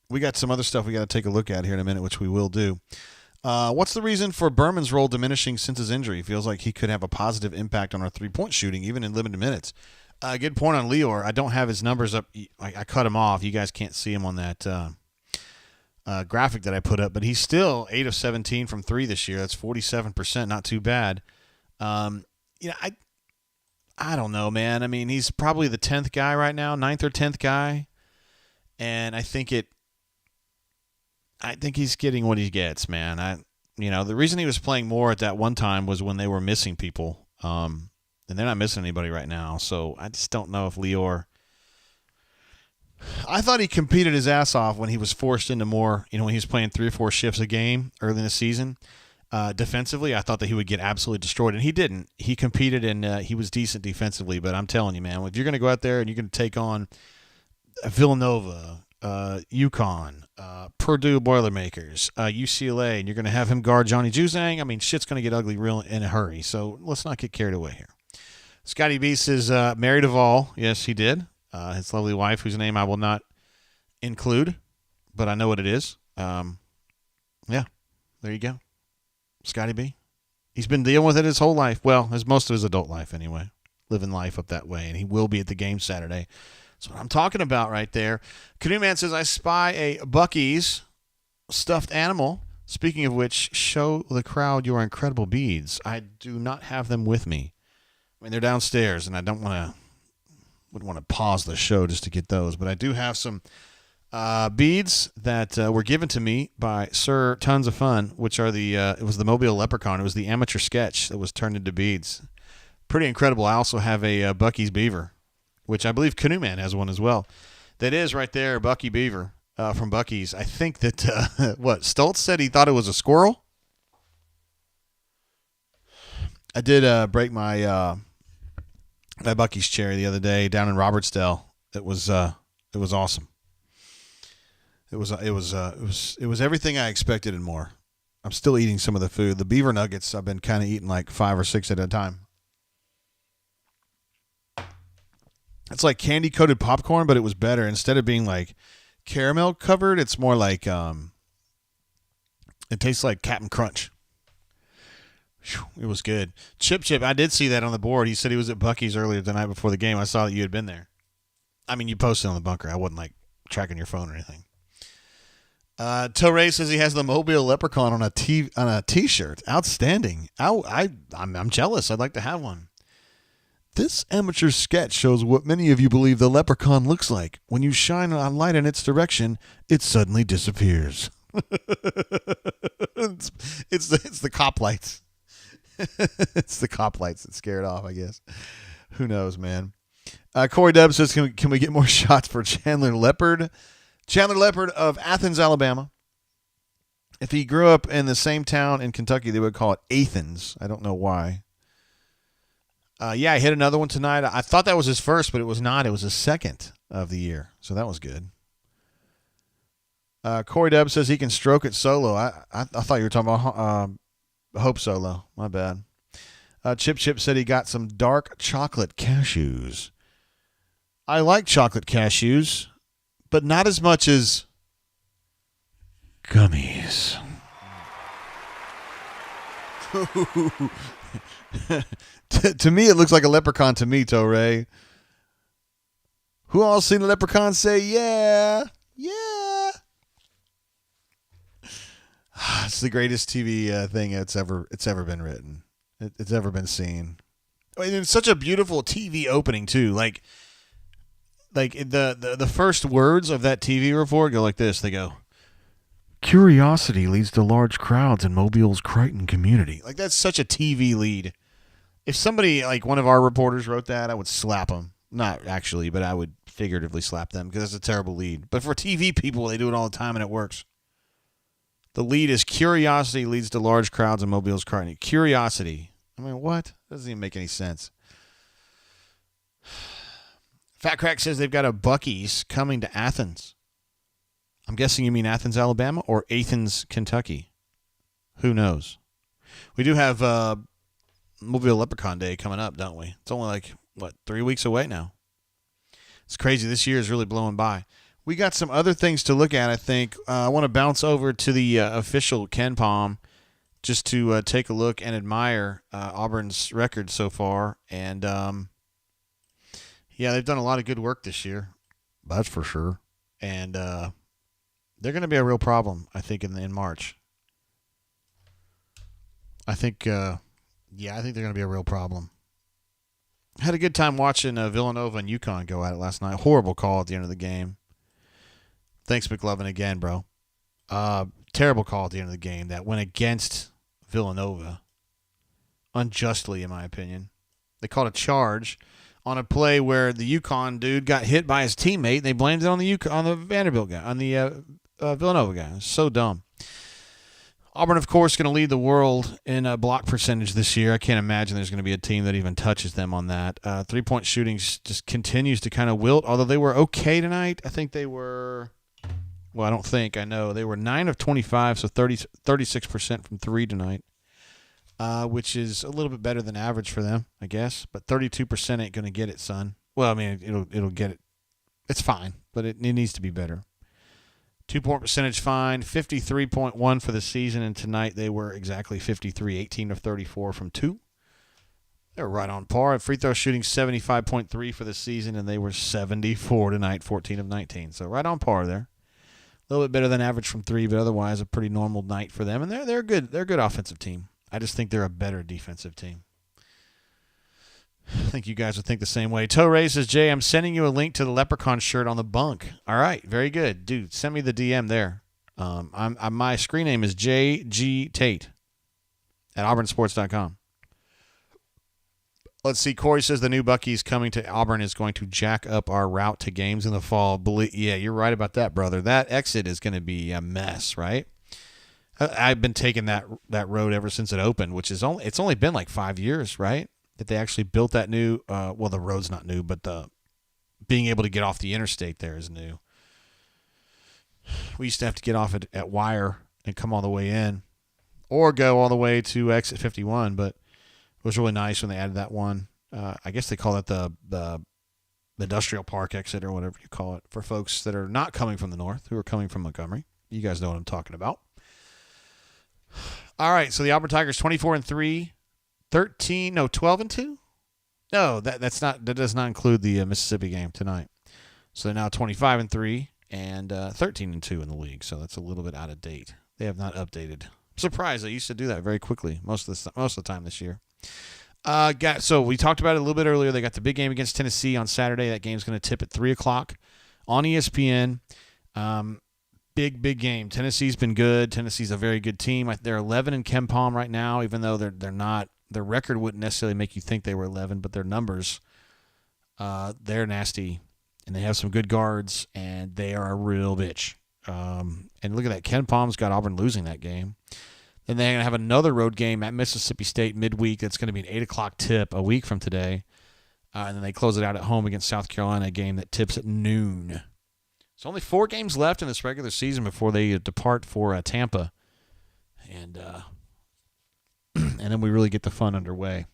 We got some other stuff we got to take a look at here in a minute, which we will do. What's the reason for Berman's role diminishing since his injury? Feels like he could have a positive impact on our three-point shooting, even in limited minutes. Good point on Lior. I don't have his numbers up. I cut him off. You guys can't see him on that graphic that I put up, but he's still 8 of 17 from 3 this year. That's 47%. Not too bad. I don't know, man. I mean, he's probably the 10th guy right now, 9th or 10th guy, and I think he's getting what he gets, man. The reason he was playing more at that one time was when they were missing people, and they're not missing anybody right now. So I just don't know if Lior. I thought he competed his ass off when he was forced into more. When he was playing 3 or 4 shifts a game early in the season. Defensively, I thought that he would get absolutely destroyed, and he didn't. He competed, and he was decent defensively. But I'm telling you, man, if you're going to go out there and you're going to take on Villanova, UConn, Purdue Boilermakers, UCLA, and you're going to have him guard Johnny Juzang, I mean, shit's going to get ugly real in a hurry. So let's not get carried away here. Scotty B says, married Vol. Yes, he did. His lovely wife, whose name I will not include, but I know what it is. Yeah, there you go. Scotty B. He's been dealing with it his whole life. Well, most of his adult life anyway. Living life up that way, and he will be at the game Saturday. That's what I'm talking about right there. Canoe Man says, I spy a Buc-ee's stuffed animal. Speaking of which, show the crowd your incredible beads. I do not have them with me. I mean, they're downstairs, and I wouldn't want to pause the show just to get those, but I do have some Beads that were given to me by Sir Tons of Fun, which are it was the Mobile Leprechaun. It was the amateur sketch that was turned into beads. Pretty incredible. I also have a Buc-ee's beaver, which I believe Canoe Man has one as well. That is right there, Buc-ee beaver from Buc-ee's. I think that, Stoltz said he thought it was a squirrel? I did break my my Buc-ee's cherry the other day down in Robertsdale. It was awesome. It was everything I expected and more. I'm still eating some of the food. The beaver nuggets, I've been kind of eating like 5 or 6 at a time. It's like candy coated popcorn, but it was better. Instead of being like caramel covered, it's more like it tastes like Captain Crunch. It was good. Chip, I did see that on the board. He said he was at Buc-ee's earlier the night before the game. I saw that you had been there. I mean, you posted on the bunker. I wasn't like tracking your phone or anything. Torre says he has the Mobile Leprechaun on a t-shirt. Outstanding. I'm jealous. I'd like to have one. This amateur sketch shows what many of you believe the leprechaun looks like. When you shine a light in its direction, it suddenly disappears. It's the cop lights. It's the cop lights that scare it off, I guess. Who knows, man? Corey Dub says, can we get more shots for Chandler Leopard? Chandler Leopard of Athens, Alabama. If he grew up in the same town in Kentucky, they would call it Athens. I don't know why. Yeah, I hit another one tonight. I thought that was his first, but it was not. It was his second of the year, so that was good. Corey Dub says he can stroke it solo. I thought you were talking about Hope Solo. My bad. Chip said he got some dark chocolate cashews. I like chocolate cashews, but not as much as gummies. To me, it looks like a leprechaun to me, Torre. Who all seen a leprechaun say, yeah, yeah? It's the greatest TV thing it's ever been written. It's ever been seen. I mean, it's such a beautiful TV opening, too. Like the first words of that TV report go like this. They go, "Curiosity leads to large crowds in Mobile's Crichton community." Like, that's such a TV lead. If somebody, like one of our reporters wrote that, I would slap them. Not actually, but I would figuratively slap them because it's a terrible lead. But for TV people, they do it all the time and it works. The lead is curiosity leads to large crowds in Mobile's Crichton. Curiosity. I mean, what? Doesn't even make any sense. Fat Crack says they've got a Buc-ee's coming to Athens. I'm guessing you mean Athens, Alabama, or Athens, Kentucky. Who knows? We do have Mobile Leprechaun Day coming up, don't we? It's only like, 3 weeks away now. It's crazy. This year is really blowing by. We got some other things to look at, I think. I want to bounce over to the official Ken Palm just to take a look and admire Auburn's record so far. And, yeah, they've done a lot of good work this year. That's for sure. And they're going to be a real problem, I think, in March. I think they're going to be a real problem. Had a good time watching Villanova and UConn go at it last night. Horrible call at the end of the game. Thanks, McLovin, again, bro. Terrible call at the end of the game that went against Villanova. Unjustly, in my opinion. They called a charge on a play where the UConn dude got hit by his teammate, and they blamed it on the Vanderbilt guy, on the Villanova guy. So dumb. Auburn, of course, going to lead the world in block percentage this year. I can't imagine there's going to be a team that even touches them on that. Three-point shooting just continues to kind of wilt, although they were okay tonight. I think they were, well, I don't think, I know. They were 9 of 25, so 36% from three tonight, which is a little bit better than average for them, I guess. But 32% ain't going to get it, son. Well, I mean, it'll get it. It's fine, but it needs to be better. 2-point percentage fine, 53.1 for the season, and tonight they were exactly 53, 18 of 34 from two. They were right on par. Free throw shooting 75.3 for the season, and they were 74 tonight, 14 of 19. So right on par there. A little bit better than average from three, but otherwise a pretty normal night for them. And they're good. They're a good offensive team. I just think they're a better defensive team. I think you guys would think the same way. Toe Ray says, Jay, I'm sending you a link to the Leprechaun shirt on the bunk. All right, very good. Dude, send me the DM there. My screen name is JG Tate at auburnsports.com. Let's see. Corey says the new Buc-ee's coming to Auburn is going to jack up our route to games in the fall. Yeah, you're right about that, brother. That exit is going to be a mess, right? I've been taking that road ever since it opened, which is it's only been like 5 years, right? That they actually built that new. Well, the road's not new, but being able to get off the interstate there is new. We used to have to get off at Wire and come all the way in, or go all the way to exit 51, but it was really nice when they added that one. I guess they call it the industrial park exit or whatever you call it for folks that are not coming from the north, who are coming from Montgomery. You guys know what I'm talking about. All right, so the Auburn Tigers 24-3, 12-2. No, that does not include the Mississippi game tonight. So they're now 25-3 and 13-2 in the league. So that's a little bit out of date. They have not updated. I'm surprised they used to do that very quickly most of the time this year. So we talked about it a little bit earlier. They got the big game against Tennessee on Saturday. That game's going to tip at 3:00 on ESPN. Big game. Tennessee's been good. Tennessee's a very good team. They're 11 in Ken Palm right now, even though they're not. Their record wouldn't necessarily make you think they were 11, but their numbers, they're nasty, and they have some good guards, and they are a real bitch. And look at that. Ken Palm's got Auburn losing that game. Then they're going to have another road game at Mississippi State midweek. That's going to be an 8:00 tip a week from today. And then they close it out at home against South Carolina, a game that tips at noon. So only 4 games left in this regular season before they depart for Tampa. And then we really get the fun underway.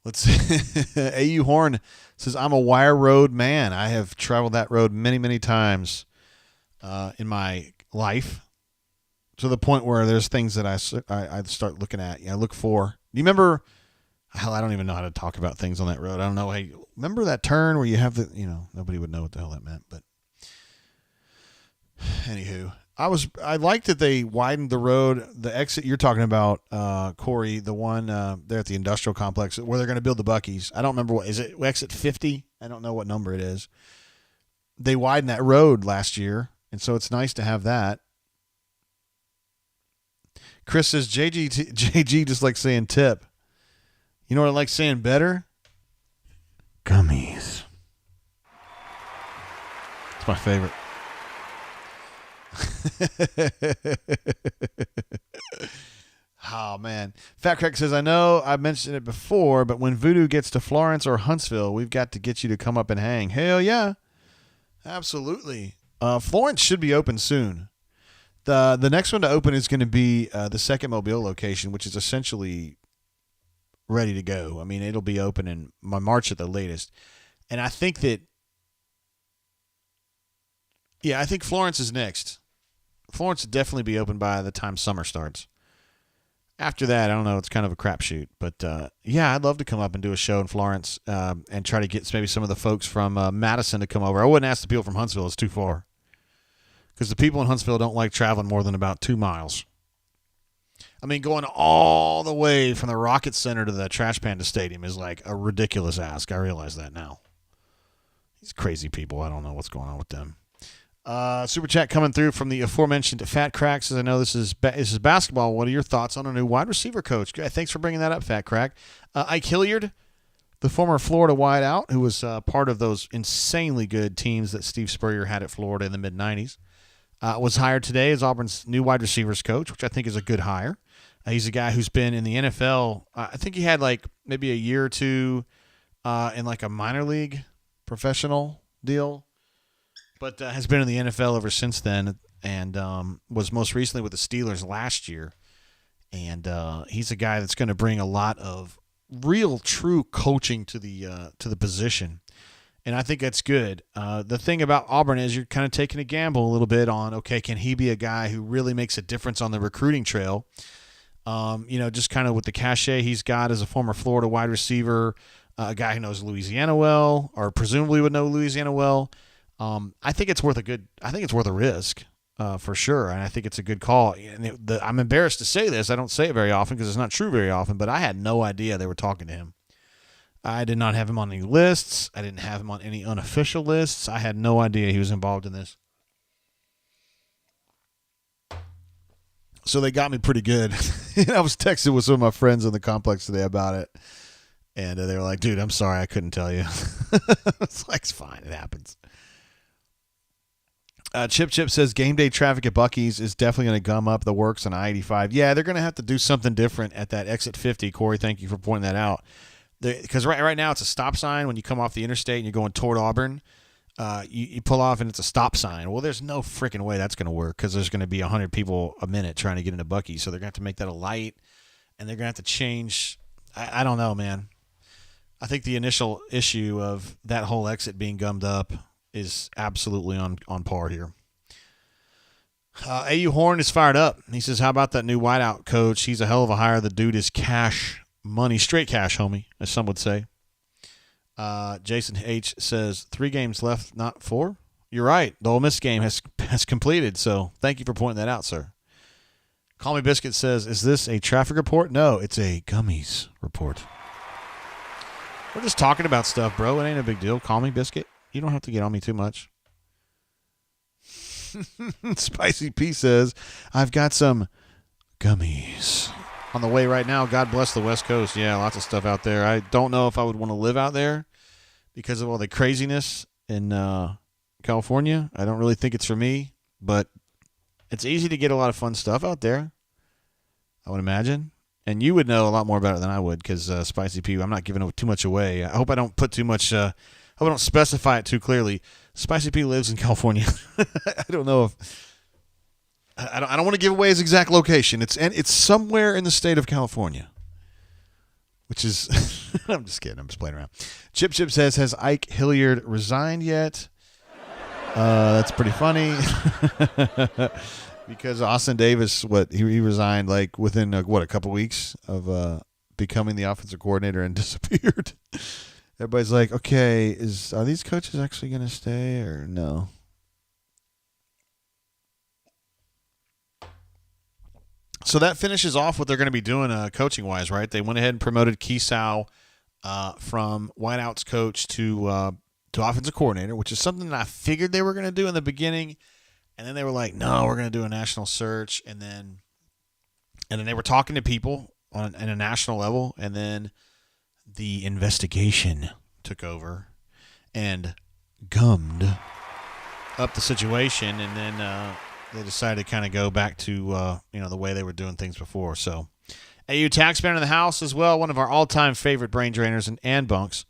Let's see. AU Horn says, I'm a Wire Road man. I have traveled that road many, many times in my life, to the point where there's things that I start looking at. I look for. Do you remember? Hell, I don't even know how to talk about things on that road. I don't know. Hey, remember that turn where you have the, nobody would know what the hell that meant. But anywho, I liked that they widened the road. The exit you're talking about, Corey, the one there at the industrial complex where they're going to build the Buc-ee's. I don't remember what is it. Exit 50. I don't know what number it is. They widened that road last year, and so it's nice to have that. Chris says JG just like saying tip. You know what I like saying better? Gummies. It's my favorite. Oh, man. Fat Crack says, I know I mentioned it before, but when Voodoo gets to Florence or Huntsville, we've got to get you to come up and hang. Hell yeah. Absolutely. Florence should be open soon. The next one to open is going to be the second Mobile location, which is essentially ready to go. I mean, it'll be open in March at the latest. And I think that, I think Florence is next. Florence will definitely be open by the time summer starts. After that, I don't know. It's kind of a crapshoot. But, I'd love to come up and do a show in Florence and try to get maybe some of the folks from Madison to come over. I wouldn't ask the people from Huntsville. It's too far. Because the people in Huntsville don't like traveling more than about 2 miles. I mean, going all the way from the Rocket Center to the Trash Panda Stadium is like a ridiculous ask. I realize that now. These crazy people, I don't know what's going on with them. Super chat coming through from the aforementioned Fat Crack says, I know this is basketball. What are your thoughts on a new wide receiver coach? Thanks for bringing that up, Fat Crack. Ike Hilliard, the former Florida wideout, who was part of those insanely good teams that Steve Spurrier had at Florida in the mid-'90s, was hired today as Auburn's new wide receivers coach, which I think is a good hire. He's a guy who's been in the NFL. I think he had like maybe a year or two in like a minor league professional deal, but has been in the NFL ever since then, and was most recently with the Steelers last year. And he's a guy that's going to bring a lot of real, true coaching to the position. And I think that's good. The thing about Auburn is you're kind of taking a gamble a little bit on, okay, can he be a guy who really makes a difference on the recruiting trail? Just kind of with the cachet he's got as a former Florida wide receiver, a guy who knows Louisiana well, or presumably would know Louisiana well. I think it's worth a risk. for sure, and I think it's a good call. And I'm embarrassed to say this. I don't say it very often because it's not true very often, but I had no idea they were talking to him. I did not have him on any lists. I didn't have him on any unofficial lists. I had no idea he was involved in this. So they got me pretty good. I was texting with some of my friends in the complex today about it, and they were like, dude, I'm sorry, I couldn't tell you. It's like, it's fine, it happens. Chip says game day traffic at Buc-ee's is definitely going to gum up the works on I-85. Yeah, they're going to have to do something different at that exit 50. Corey, thank you for pointing that out. Because right now it's a stop sign when you come off the interstate and you're going toward Auburn. You pull off and it's a stop sign. Well, there's no freaking way that's going to work because there's going to be 100 people a minute trying to get into Buc-ee. So they're going to have to make that a light, and they're going to have to change. I don't know, man. I think the initial issue of that whole exit being gummed up is absolutely on par here. AU Horn is fired up. He says, how about that new wideout coach? He's a hell of a hire. The dude is cash money, straight cash, homie, as some would say. Jason H. says, 3 games left, not 4. You're right. The Ole Miss game has completed, so thank you for pointing that out, sir. Call Me Biscuit says, is this a traffic report? No, it's a gummies report. We're just talking about stuff, bro. It ain't a big deal. Call Me Biscuit. You don't have to get on me too much. Spicy P says, I've got some gummies on the way right now. God bless the West Coast. Yeah, lots of stuff out there. I don't know if I would want to live out there because of all the craziness in California. I don't really think it's for me, but it's easy to get a lot of fun stuff out there, I would imagine. And you would know a lot more about it than I would because Spicy P, I'm not giving too much away. I hope I don't put too much I don't specify it too clearly. Spicy P lives in California. I don't know if I don't want to give away his exact location. It's somewhere in the state of California, which is I'm just kidding. I'm just playing around. Chip says, has Ike Hilliard resigned yet? That's pretty funny because Austin Davis, he resigned like within a couple weeks of becoming the offensive coordinator and disappeared. Everybody's like, okay, are these coaches actually going to stay or no? So that finishes off what they're going to be doing coaching-wise, right? They went ahead and promoted Keesow from wideouts coach to offensive coordinator, which is something that I figured they were going to do in the beginning. And then they were like, no, we're going to do a national search. And then they were talking to people on a national level, and then the investigation took over and gummed up the situation, and then they decided to kind of go back to the way they were doing things before. So AU Taxman in the house as well, one of our all-time favorite brain drainers and bunks,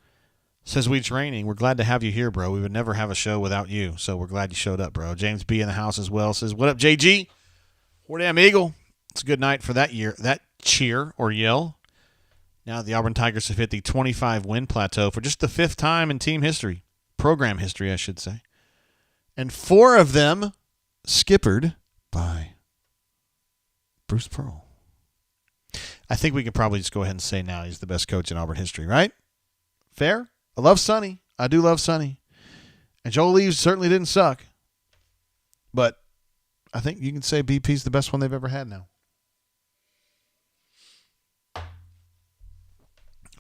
says, we training. We're glad to have you here, bro. We would never have a show without you, so we're glad you showed up, bro. James B in the house as well says, what up, JG? War Damn Eagle. It's a good night for that cheer or yell. Now the Auburn Tigers have hit the 25-win plateau for just the 5th time in team history. Program history, I should say. And 4 of them skippered by Bruce Pearl. I think we could probably just go ahead and say now he's the best coach in Auburn history, right? Fair? I love Sonny. I do love Sonny. And Joel Leaves certainly didn't suck. But I think you can say BP's the best one they've ever had now.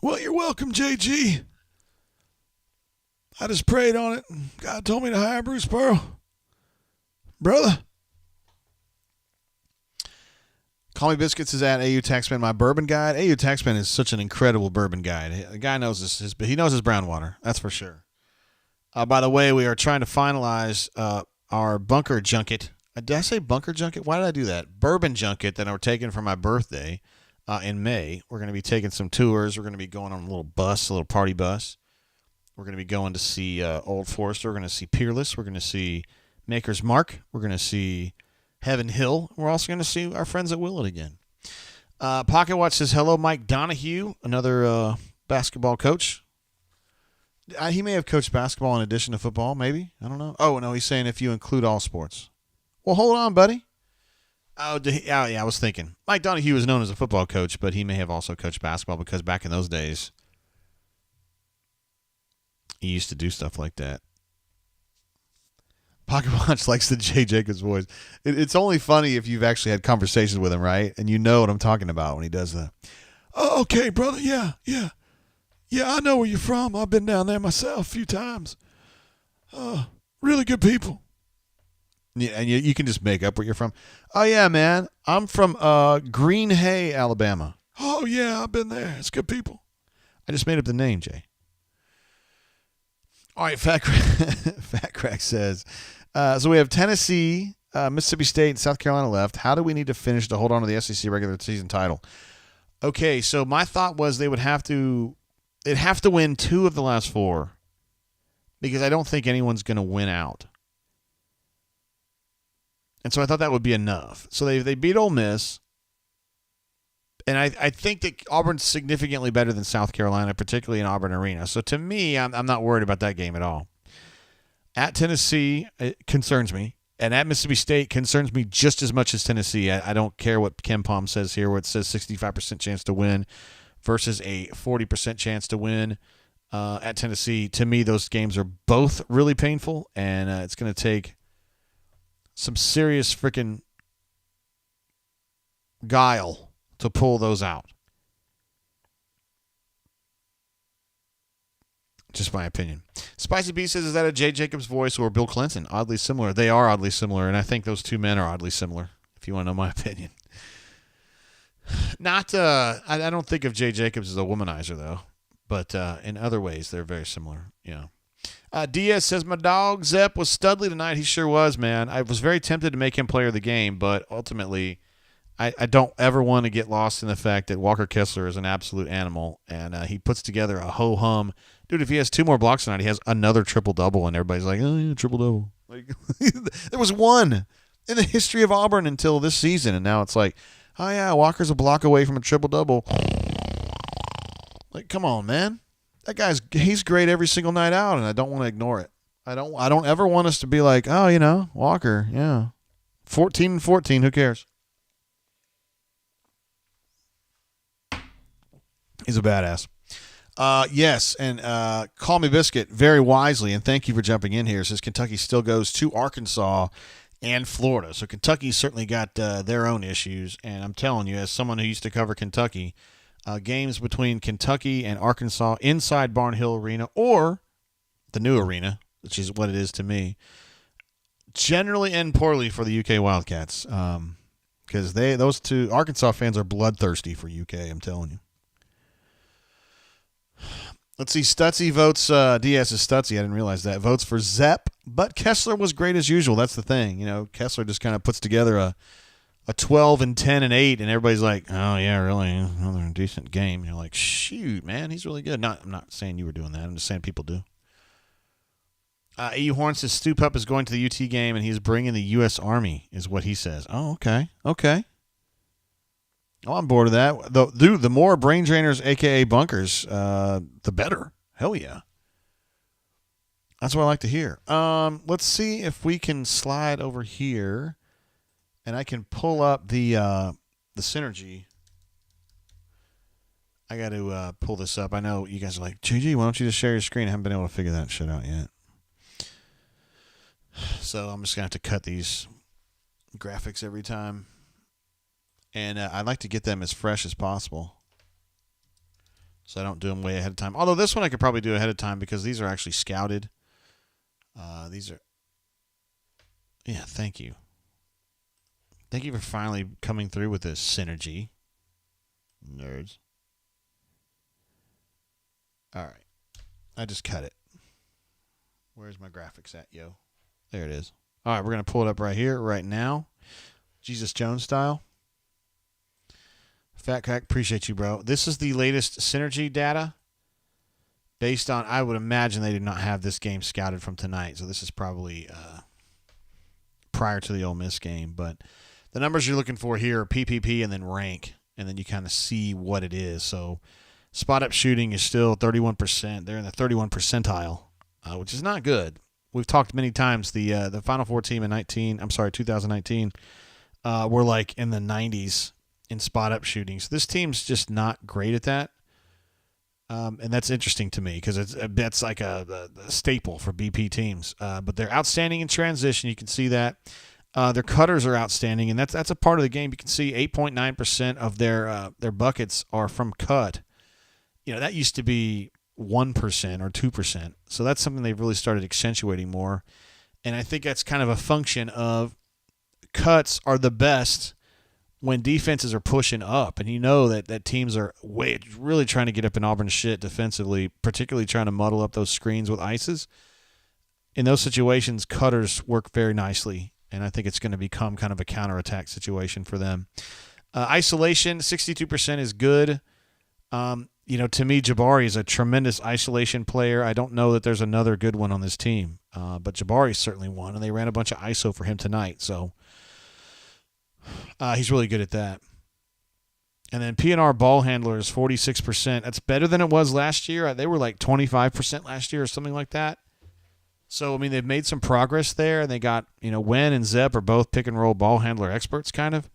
Well, you're welcome, JG. I just prayed on it. God told me to hire Bruce Pearl. Brother. Call Me Biscuits is at AU Taxman, my bourbon guide. AU Taxman is such an incredible bourbon guide. The guy knows he knows his brown water. That's for sure. By the way, we are trying to finalize our bunker junket. Did I say bunker junket? Why did I do that? Bourbon junket that we're taking for my birthday. In May, we're going to be taking some tours. We're going to be going on a little party bus. We're going to be going to see Old Forester. We're going to see Peerless. We're going to see Maker's Mark. We're going to see Heaven Hill. We're also going to see our friends at Willett again. Pocket Watch says, hello, Mike Donahue, another basketball coach. He may have coached basketball in addition to football, maybe. I don't know. Oh, no, he's saying if you include all sports. Well, hold on, buddy. Oh, yeah, I was thinking. Mike Donahue was known as a football coach, but he may have also coached basketball because back in those days, he used to do stuff like that. Pocket Watch likes the Jay Jacobs voice. It's only funny if you've actually had conversations with him, right? And you know what I'm talking about when he does that. Oh, okay, brother. Yeah. Yeah, I know where you're from. I've been down there myself a few times. Really good people. Yeah, and you can just make up where you're from. Oh, yeah, man. I'm from Green Hay, Alabama. Oh, yeah, I've been there. It's good people. I just made up the name, Jay. All right, Fat Crack says, so we have Tennessee, Mississippi State, and South Carolina left. How do we need to finish to hold on to the SEC regular season title? Okay, so my thought was they'd have to win 2 of the last 4 because I don't think anyone's going to win out. And so I thought that would be enough. So they beat Ole Miss. And I think that Auburn's significantly better than South Carolina, particularly in Auburn Arena. So to me, I'm not worried about that game at all. At Tennessee, it concerns me. And at Mississippi State concerns me just as much as Tennessee. I don't care what Ken Palm says here, where it says 65% chance to win versus a 40% chance to win at Tennessee. To me, those games are both really painful, and it's going to take some serious freaking guile to pull those out. Just my opinion. Spicy B says, is that a Jay Jacobs voice or Bill Clinton? Oddly similar. They are oddly similar, and I think those 2 men are oddly similar, if you want to know my opinion. I don't think of Jay Jacobs as a womanizer, though. But in other ways, they're very similar. Yeah. Diaz says, my dog Zep was studly tonight. He sure was, man. I was very tempted to make him player of the game, but ultimately I don't ever want to get lost in the fact that Walker Kessler is an absolute animal, and he puts together a ho-hum. Dude, if he has 2 more blocks tonight, he has another triple-double, and everybody's like, oh, yeah, triple-double. Like, there was 1 in the history of Auburn until this season, and now it's like, oh, yeah, Walker's a block away from a triple-double. Like, come on, man. That he's great every single night out, and I don't want to ignore it. I don't ever want us to be like, oh, Walker, yeah. 14-14, who cares? He's a badass. Yes, and Call Me Biscuit very wisely, and thank you for jumping in here, says Kentucky still goes to Arkansas and Florida. So Kentucky's certainly got their own issues, and I'm telling you, as someone who used to cover Kentucky, games between Kentucky and Arkansas inside Barnhill Arena or the new arena, which is what it is to me, generally end poorly for the UK Wildcats because those 2 Arkansas fans are bloodthirsty for UK, I'm telling you. Let's see. Stutzy votes. Diaz is Stutzy. I didn't realize that. Votes for Zep, but Kessler was great as usual. That's the thing. Kessler just kind of puts together a 12 and 10 and 8, and everybody's like, oh, yeah, really? Another decent game. And you're like, shoot, man, he's really good. I'm not saying you were doing that. I'm just saying people do. EU Horn says Stu Pup is going to the UT game, and he's bringing the U.S. Army, is what he says. Oh, okay. I'm on board with that. The more brain drainers, a.k.a. bunkers, the better. Hell yeah. That's what I like to hear. Let's see if we can slide over here, and I can pull up the synergy. I got to pull this up. I know you guys are like, JG, why don't you just share your screen? I haven't been able to figure that shit out yet. So I'm just going to have to cut these graphics every time. And I like to get them as fresh as possible, so I don't do them way ahead of time. Although this one I could probably do ahead of time because these are actually scouted. These are, yeah. Thank you. Thank you for finally coming through with this synergy, nerds. All right, I just cut it. Where's my graphics at, yo? There it is. All right, we're gonna pull it up right here, right now, Jesus Jones style. Fat Crack, appreciate you, bro. This is the latest synergy data based on, I would imagine they did not have this game scouted from tonight, so this is probably prior to the Ole Miss game. But the numbers you're looking for here are PPP and then rank, and then you kind of see what it is. So spot-up shooting is still 31%. They're in the 31 percentile, which is not good. We've talked many times. The Final Four team in 2019 were like in the 90s in spot-up shooting. So this team's just not great at that. And that's interesting to me because that's like a staple for BP teams. But they're outstanding in transition. You can see that. Their cutters are outstanding, and that's a part of the game. You can see 8.9% of their buckets are from cut. That used to be 1% or 2%. So that's something they've really started accentuating more. And I think that's kind of a function of cuts are the best when defenses are pushing up. And that teams are really trying to get up in Auburn's shit defensively, particularly trying to muddle up those screens with ices. In those situations, cutters work very nicely. And I think it's going to become kind of a counterattack situation for them. Isolation, 62% is good. To me, Jabari is a tremendous isolation player. I don't know that there's another good one on this team, but Jabari is certainly one, and they ran a bunch of ISO for him tonight, so he's really good at that. And then P&R ball handlers, 46%. That's better than it was last year. They were like 25% last year or something like that. So, they've made some progress there, and they got, Wen and Zep are both pick-and-roll ball handler experts, kind of.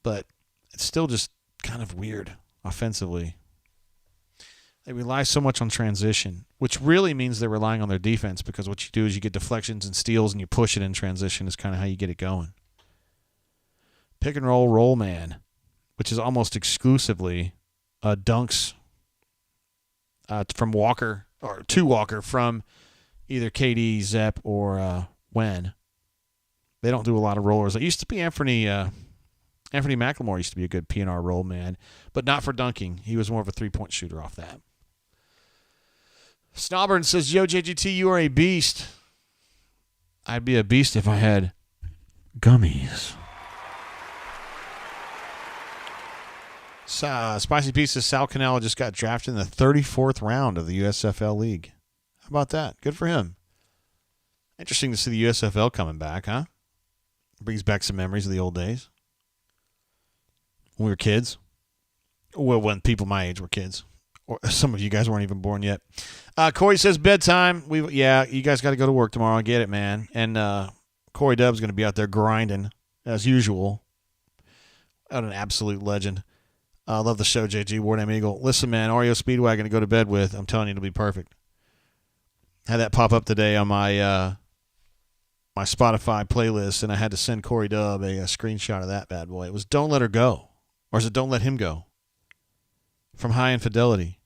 But it's still just kind of weird offensively. They rely so much on transition, which really means they're relying on their defense because what you do is you get deflections and steals and you push it in transition is kind of how you get it going. Pick-and-roll roll man, which is almost exclusively dunks from Walker, or to Walker from either KD, Zep, or Wen. They don't do a lot of rollers. It used to be Anthony McLemore used to be a good P&R roll man, but not for dunking. He was more of a three-point shooter off that. Snobburn says, "Yo, JGT, you are a beast." I'd be a beast if I had gummies. Spicy Pete says, Sal Cannella just got drafted in the 34th round of the USFL League. How about that? Good for him. Interesting to see the USFL coming back, huh? Brings back some memories of the old days. When we were kids. Well, when people my age were kids. Or some of you guys weren't even born yet. Corey says bedtime. You guys got to go to work tomorrow. I get it, man. And Corey Dubb's going to be out there grinding as usual. What an absolute legend. I love the show, JG, War Name Eagle. Listen, man, Oreo Speedwagon to go to bed with. I'm telling you, it'll be perfect. Had that pop up today on my my Spotify playlist, and I had to send Corey Dubb a screenshot of that bad boy. It was Don't Let Her Go. Or is it Don't Let Him Go? From High Infidelity.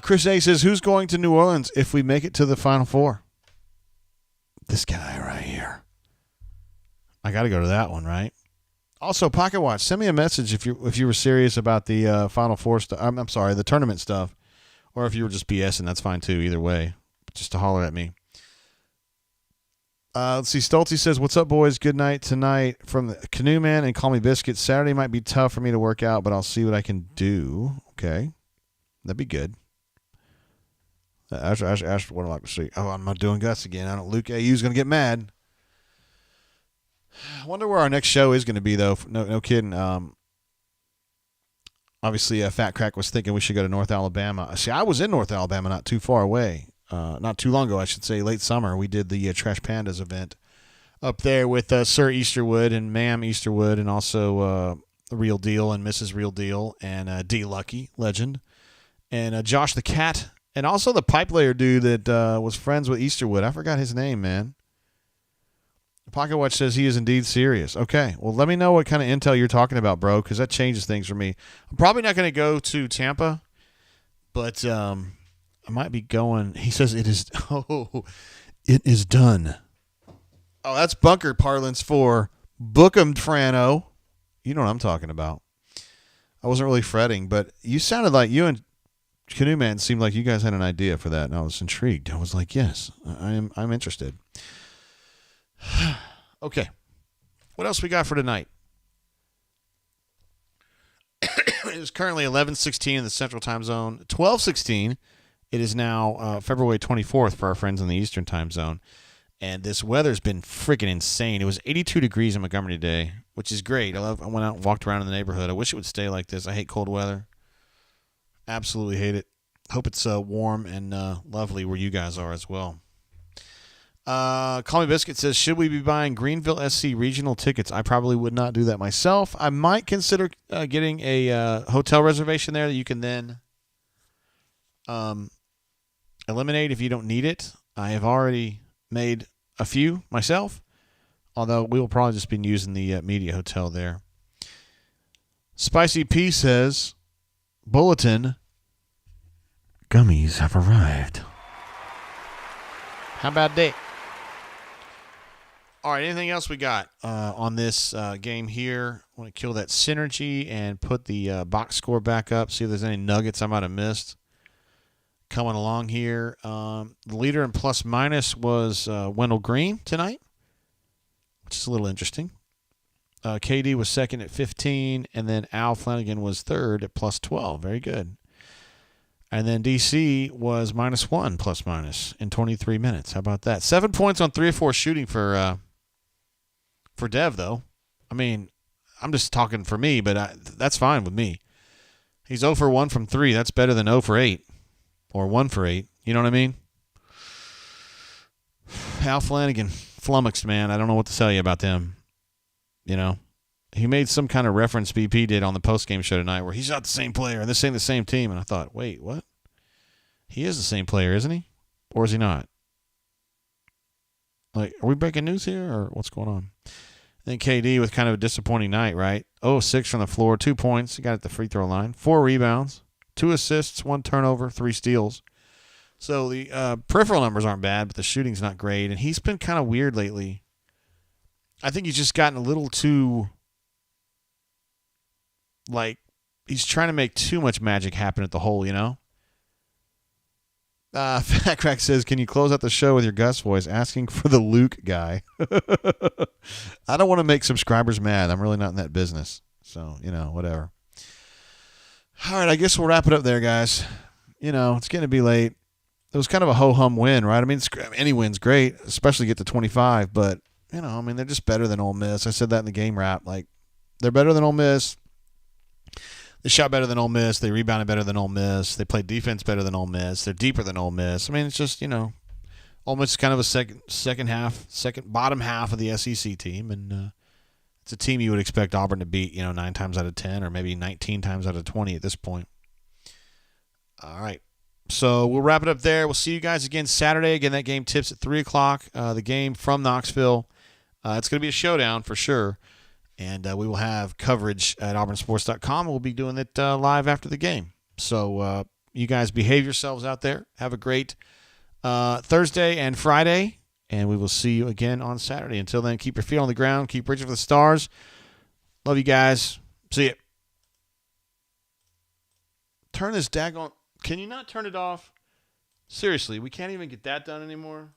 Chris A says, who's going to New Orleans if we make it to the Final Four? This guy right here. I got to go to that one, right? Also, Pocket Watch, send me a message if you were serious about the Final Four stuff. I'm sorry, the tournament stuff. Or if you were just BSing, that's fine too, either way. Just to holler at me. Let's see. Stoltze says, what's up, boys? Good night tonight from the Canoe Man and Call Me Biscuit. Saturday might be tough for me to work out, but I'll see what I can do. Okay. That'd be good. Ash, what I'd like to see. Oh, I'm not doing guts again. Luke AU's going to get mad. I wonder where our next show is going to be, though. No kidding. Obviously, Fat Crack was thinking we should go to North Alabama. See, I was in North Alabama not too far away. Not too long ago, I should say, late summer. We did the Trash Pandas event up there with Sir Easterwood and Ma'am Easterwood, and also Real Deal and Mrs. Real Deal, and D Lucky, legend, and Josh the Cat, and also the pipe layer dude that was friends with Easterwood. I forgot his name, man. Pocket Watch says he is indeed serious. Okay, well, let me know what kind of intel you're talking about, bro, because that changes things for me. I'm probably not going to go to Tampa, but I might be going. He says it is. Oh, it is done. Oh, that's bunker parlance for book 'em, Frano. You know what I'm talking about. I wasn't really fretting, but you sounded like you and Canoe Man seemed like you guys had an idea for that, and I was intrigued. I was like, yes, I'm interested. Okay. What else we got for tonight? It is currently 11:16 in the Central Time Zone. 12:16. It is now February 24th for our friends in the Eastern Time Zone. And this weather's been freaking insane. It was 82 degrees in Montgomery today, which is great. I went out and walked around in the neighborhood. I wish it would stay like this. I hate cold weather. Absolutely hate it. Hope it's warm and lovely where you guys are as well. Call Me Biscuit says, should we be buying Greenville SC regional tickets? I probably would not do that myself. I might consider getting a hotel reservation there that you can then eliminate if you don't need it. I have already made a few myself, although we will probably just be using the media hotel there. Spicy P says, Bulletin, gummies have arrived. How about that? All right, anything else we got on this game here? I want to kill that synergy and put the box score back up, see if there's any nuggets I might have missed coming along here. The leader in plus minus was Wendell Green tonight, which is a little interesting. KD was second at 15, and then Al Flanagan was third at plus 12. Very good. And then DC was -1 plus minus in 23 minutes. How about that? 7 points on 3 or 4 shooting for Dev, though. I mean, I'm just talking for me, but that's fine with me. He's 0 for 1 from 3. That's better than 0 for 8 or 1 for 8. You know what I mean? Al Flanagan, flummoxed, man. I don't know what to tell you about them. You know, he made some kind of reference BP did on the postgame show tonight where he's not the same player and this ain't the same team. And I thought, wait, what? He is the same player, isn't he? Or is he not? Like, are we breaking news here or what's going on? Then KD with kind of a disappointing night, right? 0-6 from the floor, 2 points. He got at the free throw line. 4 rebounds, 2 assists, 1 turnover, 3 steals. So the peripheral numbers aren't bad, but the shooting's not great. And he's been kind of weird lately. I think he's just gotten a little too, like, he's trying to make too much magic happen at the hole, you know? Fat Crack says, can you close out the show with your Gus voice asking for the Luke guy? I don't want to make subscribers mad. I'm really not in that business. So, you know, whatever. All right, I guess we'll wrap it up there, guys. You know, it's getting to be late. It was kind of a ho-hum win, right? I mean, any win's great, especially get to 25. But, you know, I mean, they're just better than Ole Miss. I said that in the game wrap. Like, they're better than Ole Miss. They shot better than Ole Miss. They rebounded better than Ole Miss. They played defense better than Ole Miss. They're deeper than Ole Miss. I mean, it's just, you know, Ole Miss is kind of a bottom half of the SEC team, and it's a team you would expect Auburn to beat, you know, 9 times out of 10 or maybe 19 times out of 20 at this point. All right. So we'll wrap it up there. We'll see you guys again Saturday. Again, that game tips at 3 o'clock. The game from Knoxville. It's going to be a showdown for sure. And we will have coverage at auburnsports.com. We'll be doing it live after the game. So you guys behave yourselves out there. Have a great Thursday and Friday. And we will see you again on Saturday. Until then, keep your feet on the ground. Keep reaching for the stars. Love you guys. See ya. Turn this daggone... Can you not turn it off? Seriously, we can't even get that done anymore?